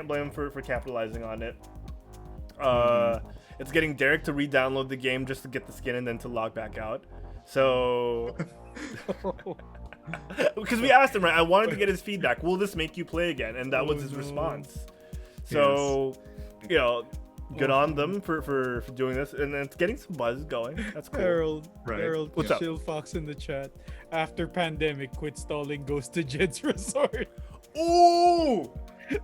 them for capitalizing on it. It's getting Derek to re-download the game just to get the skin and then to log back out. So because we asked him, right? I wanted to get his feedback. Will this make you play again? And that was his response. So you know, good on them for doing this, and it's getting some buzz going. That's cool. Harold, What's up? Chill Fox in the chat. After pandemic, quit stalling, goes to Jed's Resort. Ooh,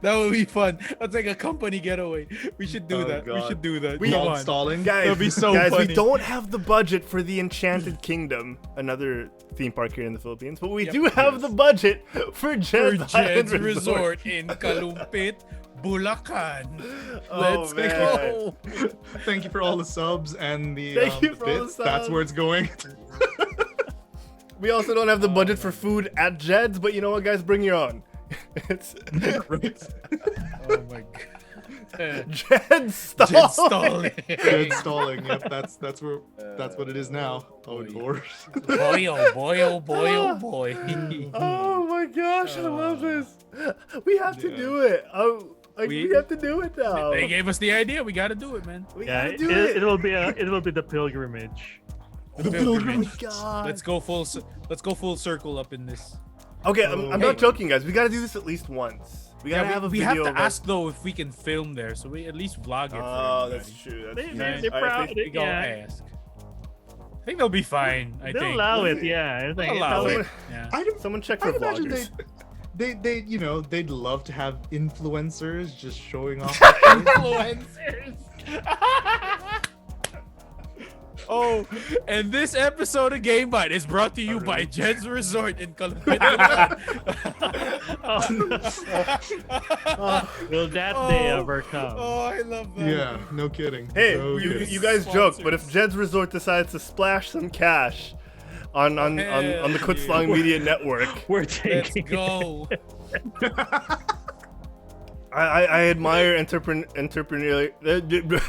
that would be fun. That's like a company getaway. We should do that. God. We should do that. We Come all on. stalling. guys, That'd be so guys, funny. we don't have the budget for the Enchanted Kingdom, another theme park here in the Philippines, but we do have the budget for Jed's Island Resort in Kalumpit, Bulacan. Let's man. go. Thank you for all the subs and the Thank you for all the bits. That's subs. where it's going. We also don't have the budget for food at Jed's, but you know what, guys? Bring your own. It's Oh my god. Jed's stalling. Jed's stalling. Good stalling. Yep, that's what it is now. Oh Lord. Boy, oh boy, oh boy, oh boy. Oh my gosh, I love this. We have to do it. Oh, like, we have to do it now. They gave us the idea. We got to do it, man. We Yeah, gotta do it. it will be the pilgrimage. The pilgrimage. God. Let's go full circle up in this. Okay, I'm not joking, guys. We gotta do this at least once. We gotta have a we video. have to ask though if we can film there, so we at least vlog it. Oh, that's true. That's They're true. proud. We go ask. I think they'll be fine. I They'll think. allow it. Yeah, I think Allow Someone- it. Yeah. Someone check for I'd imagine vloggers. they you know, they'd love to have influencers just showing off. Influencers. Oh, and this episode of GameByte is brought to you by Jed's Resort in Kalumpit. Will that day ever come? Oh, I love that. Yeah, no kidding. Hey, No kidding. you guys joke, but if Jed's Resort decides to splash some cash on the Quit Stalling Media Network, We're Let's taking. go. I admire entrepreneurial.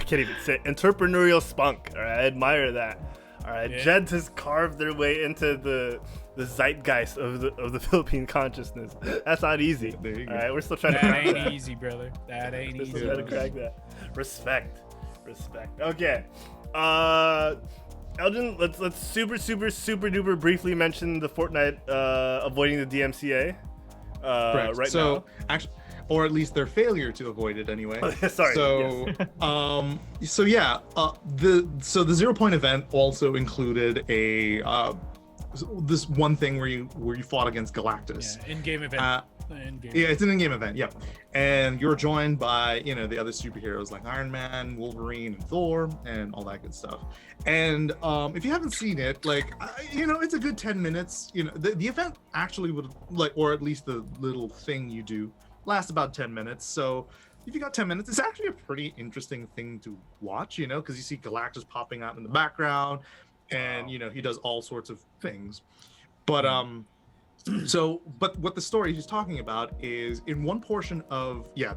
Can't even say it, entrepreneurial spunk. All right, I admire that. All right, Yeah. Jed's has carved their way into the zeitgeist of the Philippine consciousness. That's not easy. There you go. All right, we're still trying to That crack ain't that. easy, brother. That ain't We're still easy. trying to crack that. Respect. Okay. Elgin, let's super duper briefly mention the Fortnite avoiding the DMCA. Correct. Right so, now. actually, or at least their failure to avoid it anyway. Sorry. So, so yeah, the 0 Point event also included a this one thing where you fought against Galactus. Yeah, in-game event. In-game. Yeah, it's an in-game event. Yeah, and you're joined by the other superheroes like Iron Man, Wolverine, and Thor, and all that good stuff. And if you haven't seen it, like it's a good 10 minutes. The event actually would or at least the little thing you do lasts about 10 minutes. So if you got 10 minutes, it's actually a pretty interesting thing to watch. Because you see Galactus popping out in the background, and he does all sorts of things. But but what the story he's talking about is in one portion of the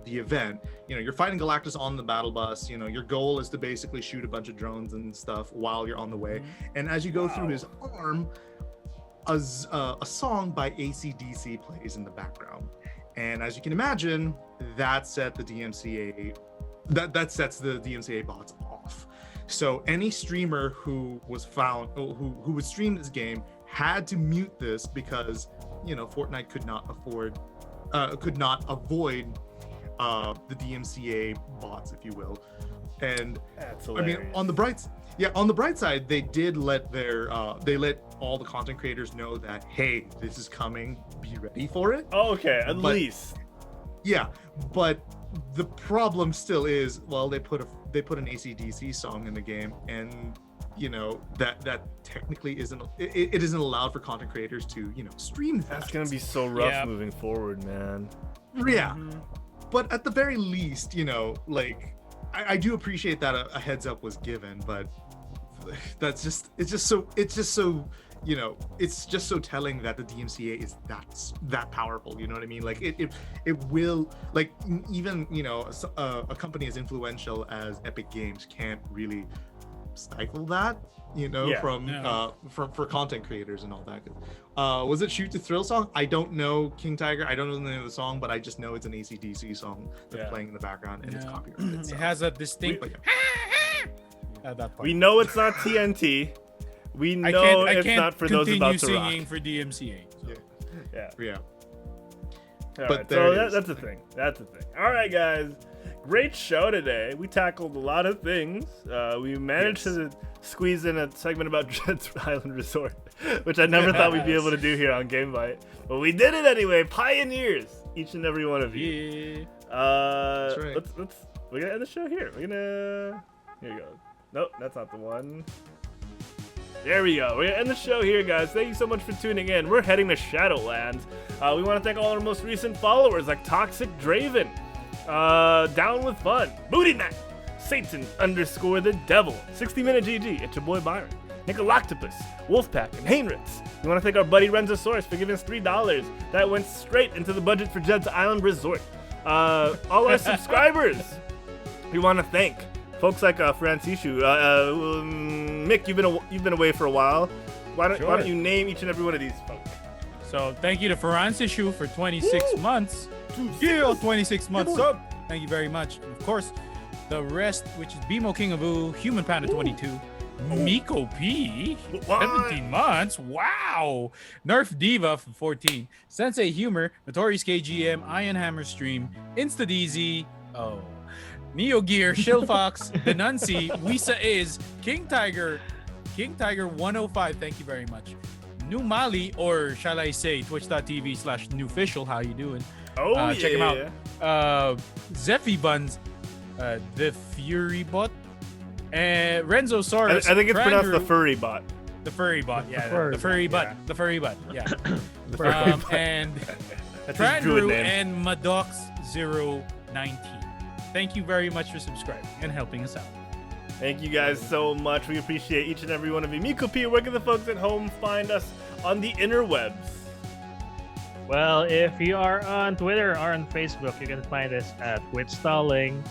event, you're fighting Galactus on the battle bus. Your goal is to basically shoot a bunch of drones and stuff while you're on the way. And as you go through his arm, a song by AC/DC plays in the background. And as you can imagine, that set the DMCA that sets the DMCA bots off. So any streamer who was found who would stream this game had to mute this because Fortnite could not avoid the DMCA bots, if you will. And That's I mean, hilarious. on the bright side, they did let all the content creators know that, hey, this is coming, be ready for it. Oh, okay, at But- least. Yeah, but the problem still is, well, they put an AC/DC song in the game, and that technically it isn't allowed for content creators to stream that. That's gonna be so rough moving forward, man. Yeah. But at the very least, like I do appreciate that a heads up was given, but it's just so telling that the DMCA is that powerful. You know what I mean? Like it will, like, even a company as influential as Epic Games can't really stifle that, for content creators and all that. Was it Shoot to Thrill song? I don't know King Tiger. I don't know the name of the song, but I just know it's an AC/DC song that's playing in the background and it's copyrighted. It has a distinct at that part. We know it's not TNT. We know it's not for those about to rock. Singing for DMCA. So. Yeah. But that's the thing. All right, guys. Great show today. We tackled a lot of things. We managed to squeeze in a segment about Jed's Island Resort, which I never thought we'd be able to do here on GameByte. But we did it anyway. Pioneers, each and every one of you. That's right. We're gonna end the show here. Here we go. Nope, that's not the one. There we go. We're gonna end the show here, guys. Thank you so much for tuning in. We're heading to Shadowlands. We want to thank all our most recent followers like Toxic Draven, Down with Fun, Booty Mac, Satan _ the Devil, 60-Minute GG, it's your boy Byron, Nicoloctopus, Wolfpack, and Heinritz. We want to thank our buddy Renzosaurus for giving us $3. That went straight into the budget for Jed's Island Resort. All our subscribers, we want to thank folks like Francishu. Mick, you've been away for a while. Why don't you name each and every one of these folks? So thank you to Francishu for 26 months. 26 months up. Thank you very much. And of course, the rest, which is Bimo King of Ooh, Human Panda 22, Meekopi, 17 months. Wow. Nerf Diva for 14, Sensei Humor, Notorious KGM, Iron Hammer Stream, InstaDZ, Neo Gear, Shill Fox, Denunci, Wisa Is, King Tiger 105. Thank you very much. New Mali, or shall I say, twitch.tv/newofficial. How you doing? Check him out. Zeffy Buns, the Fury Bot, and Renzo Saurus. I think it's pronounced the Furry Bot. The Furry Bot, yeah. The Furry Butt. Yeah. The Furry Butt, yeah. The Furry Butt. And Trandrew and Madox019. Thank you very much for subscribing and helping us out. Thank you guys so much. We appreciate each and every one of you. Meekopi, where can the folks at home find us on the interwebs? Well, if you are on Twitter or on Facebook, you can find us at Quitstalling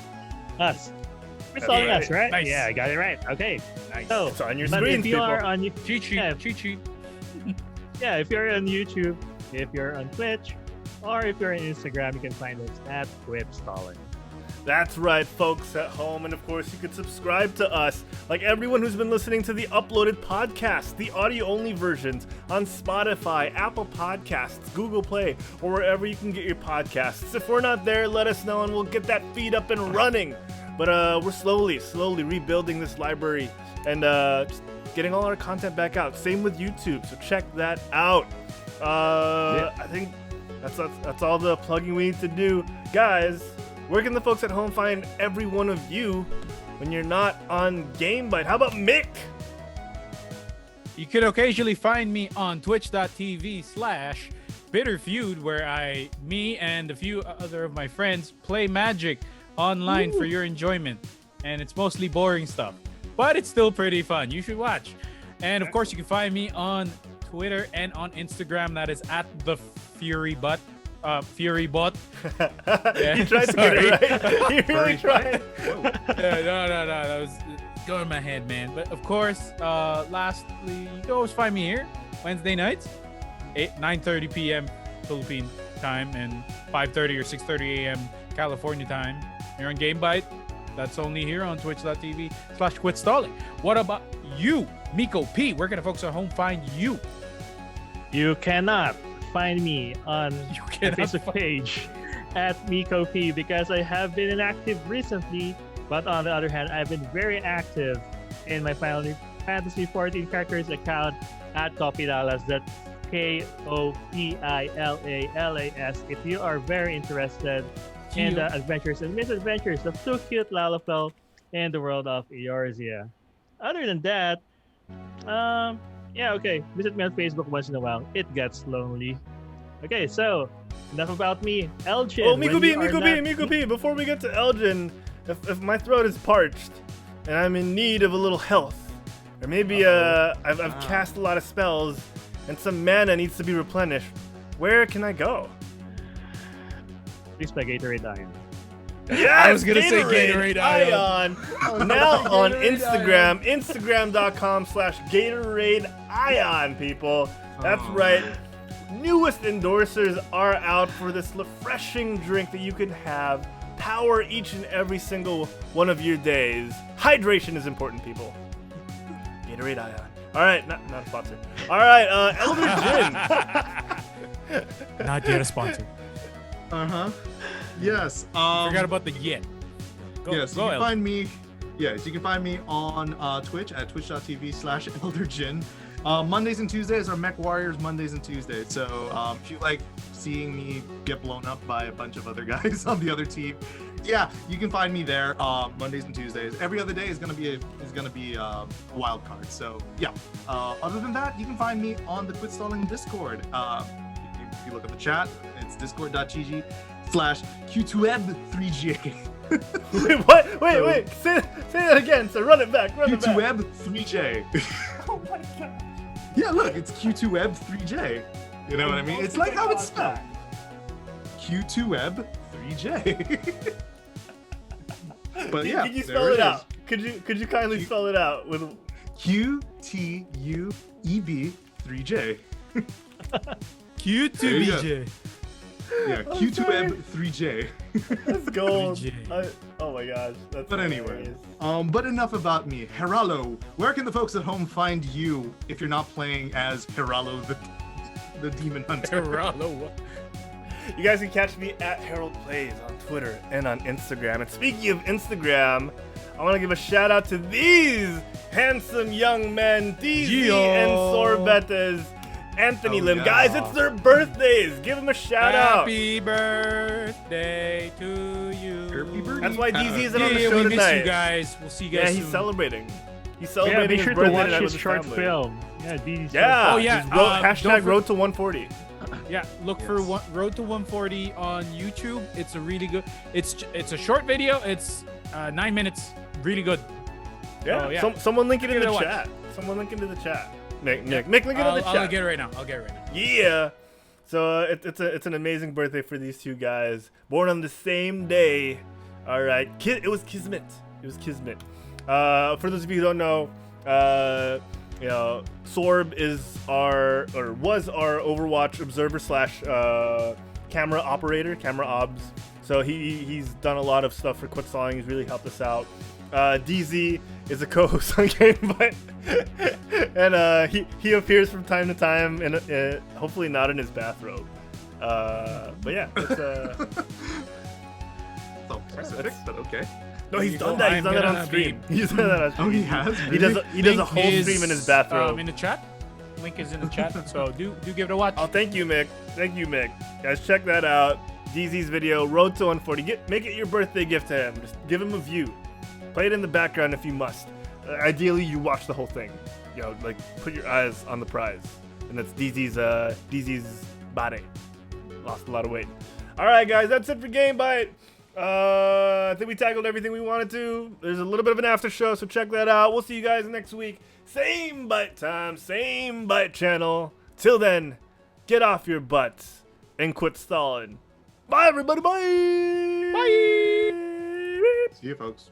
Us. Quitstalling Us, right? Nice. Yeah, I got it right. Okay. Nice. So, It's on your but screen, if you people. are on Cheat. yeah, if you're on YouTube, if you're on Twitch, or if you're on Instagram, you can find us at Quitstalling. That's right, folks at home. And of course, you can subscribe to us, like everyone who's been listening to the uploaded podcasts, the audio-only versions on Spotify, Apple Podcasts, Google Play, or wherever you can get your podcasts. If we're not there, let us know and we'll get that feed up and running. But we're slowly rebuilding this library and just getting all our content back out. Same with YouTube, so check that out. I think that's all the plugging we need to do. Guys, where can the folks at home find every one of you when you're not on GameByte? How about Mick? You could occasionally find me on twitch.tv/bitterfeud, where me and a few other of my friends play Magic online for your enjoyment. And it's mostly boring stuff, but it's still pretty fun. You should watch. And of course, you can find me on Twitter and on Instagram. That is at the FuryBot. FuryBot. Yeah, You tried to get it right. You really tried. No, that was going in my head, man. But of course, lastly, you can always find me here Wednesday nights, 9:30 p.m. Philippine time and 5:30 or 6:30 a.m. California time. Here on GameByte. That's only here on twitch.tv/quitstalling. What about you, Meekopi? Where can the folks at home find you? You cannot find me on the Facebook page at Meekopi because I have been inactive recently, but on the other hand, I've been very active in my Final Fantasy 14 characters account at Kopilalas. That's Kopilalas. If you are very interested in the adventures and misadventures of two cute Lalafell in the world of Eorzea. Other than that, Yeah, okay. Visit me on Facebook once in a while. It gets lonely. Okay, so enough about me. Elgene. Oh, Meekopi, before we get to Elgene, if my throat is parched and I'm in need of a little health, or maybe I've cast a lot of spells and some mana needs to be replenished, where can I go? Please buy Gatorade Ion. Yes, I was gonna say Gatorade Ion. Now on Instagram, Instagram.com/Gatorade Ion, people. That's right. Newest endorsers are out for this refreshing drink that you can have. Power each and every single one of your days. Hydration is important, people. Gatorade Ion. All right, not a sponsor. All right, Elgene. Not yet a sponsor. Yes. Forgot about the yet. Yes, you can find me. Yes, you can find me on Twitch at twitch.tv/ElderJin. Mondays and Tuesdays are Mech Warriors Mondays and Tuesdays. So if you like seeing me get blown up by a bunch of other guys on the other team, yeah, you can find me there Mondays and Tuesdays. Every other day is gonna be a wild card. So yeah. Other than that, you can find me on the Quit Stalling Discord. If you look at the chat, it's discord.gg/Q2Eb3J. Wait, what? Wait. Say that again. So run it back. Q2Eb3J. Oh my god. Yeah, look, it's Q2Eb3J. You know what I mean? It's like how it's spelled. Q2Eb3J. But yeah, Can you spell it out? Could you kindly spell it out with Q2Eb3J. Q2BJ. Yeah, Q2Eb3J. Let's go. 3J. Oh my gosh. That's But anyway, hilarious. but enough about me. Heralo, where can the folks at home find you if you're not playing as Heralo the Demon Hunter? You guys can catch me at Herald Plays on Twitter and on Instagram. And speaking of Instagram, I want to give a shout out to these handsome young men, DZ and Sorbetes, Anthony Lim. yeah. Guys, it's their birthdays. Give them a shout out. Happy birthday to you. Happy birthday. That's why DZ isn't on the Yeah, show we tonight. miss you guys. We'll see you guys Yeah, soon. he's celebrating. He's Yeah, celebrating make his sure to birthday watch tonight his with short family. film. Yeah, DZ's Yeah. Oh, yeah, Just don't hashtag Road to 140. Yeah, look for Road to 140 on YouTube. It's a really good. It's a short video. It's 9 minutes. Really good. Yeah. Oh, yeah. Someone link it in Give it the a watch. chat. Someone link into the chat. Nick, link it in the I'll chat. get it right now. Yeah. So it's an amazing birthday for these two guys. Born on the same day. All right. It was Kismet. For those of you who don't know, Sorb was our Overwatch observer / camera operator, camera obs. So he's done a lot of stuff for Quit Stalling. He's really helped us out. DZ is a co-host on GameByte, and he appears from time to time, and hopefully not in his bathrobe. But yeah, it's So specific, but okay. no, he's done that. He's done that on stream. He's done that on stream. Oh, he has? He does a whole stream in his bathrobe. In the chat. Link is in the chat. So do give it a watch. Oh, thank you, Mick. Guys, check that out. DZ's video, Road to 140. Make it your birthday gift to him. Just give him a view. Play it in the background if you must. Ideally, you watch the whole thing. Like put your eyes on the prize, and that's DZ's body. Lost a lot of weight. All right, guys, that's it for GameByte. I think we tackled everything we wanted to. There's a little bit of an after show, so check that out. We'll see you guys next week. Same Byte time, same Byte channel. Till then, get off your butts and quit stalling. Bye, everybody. Bye. See you, folks.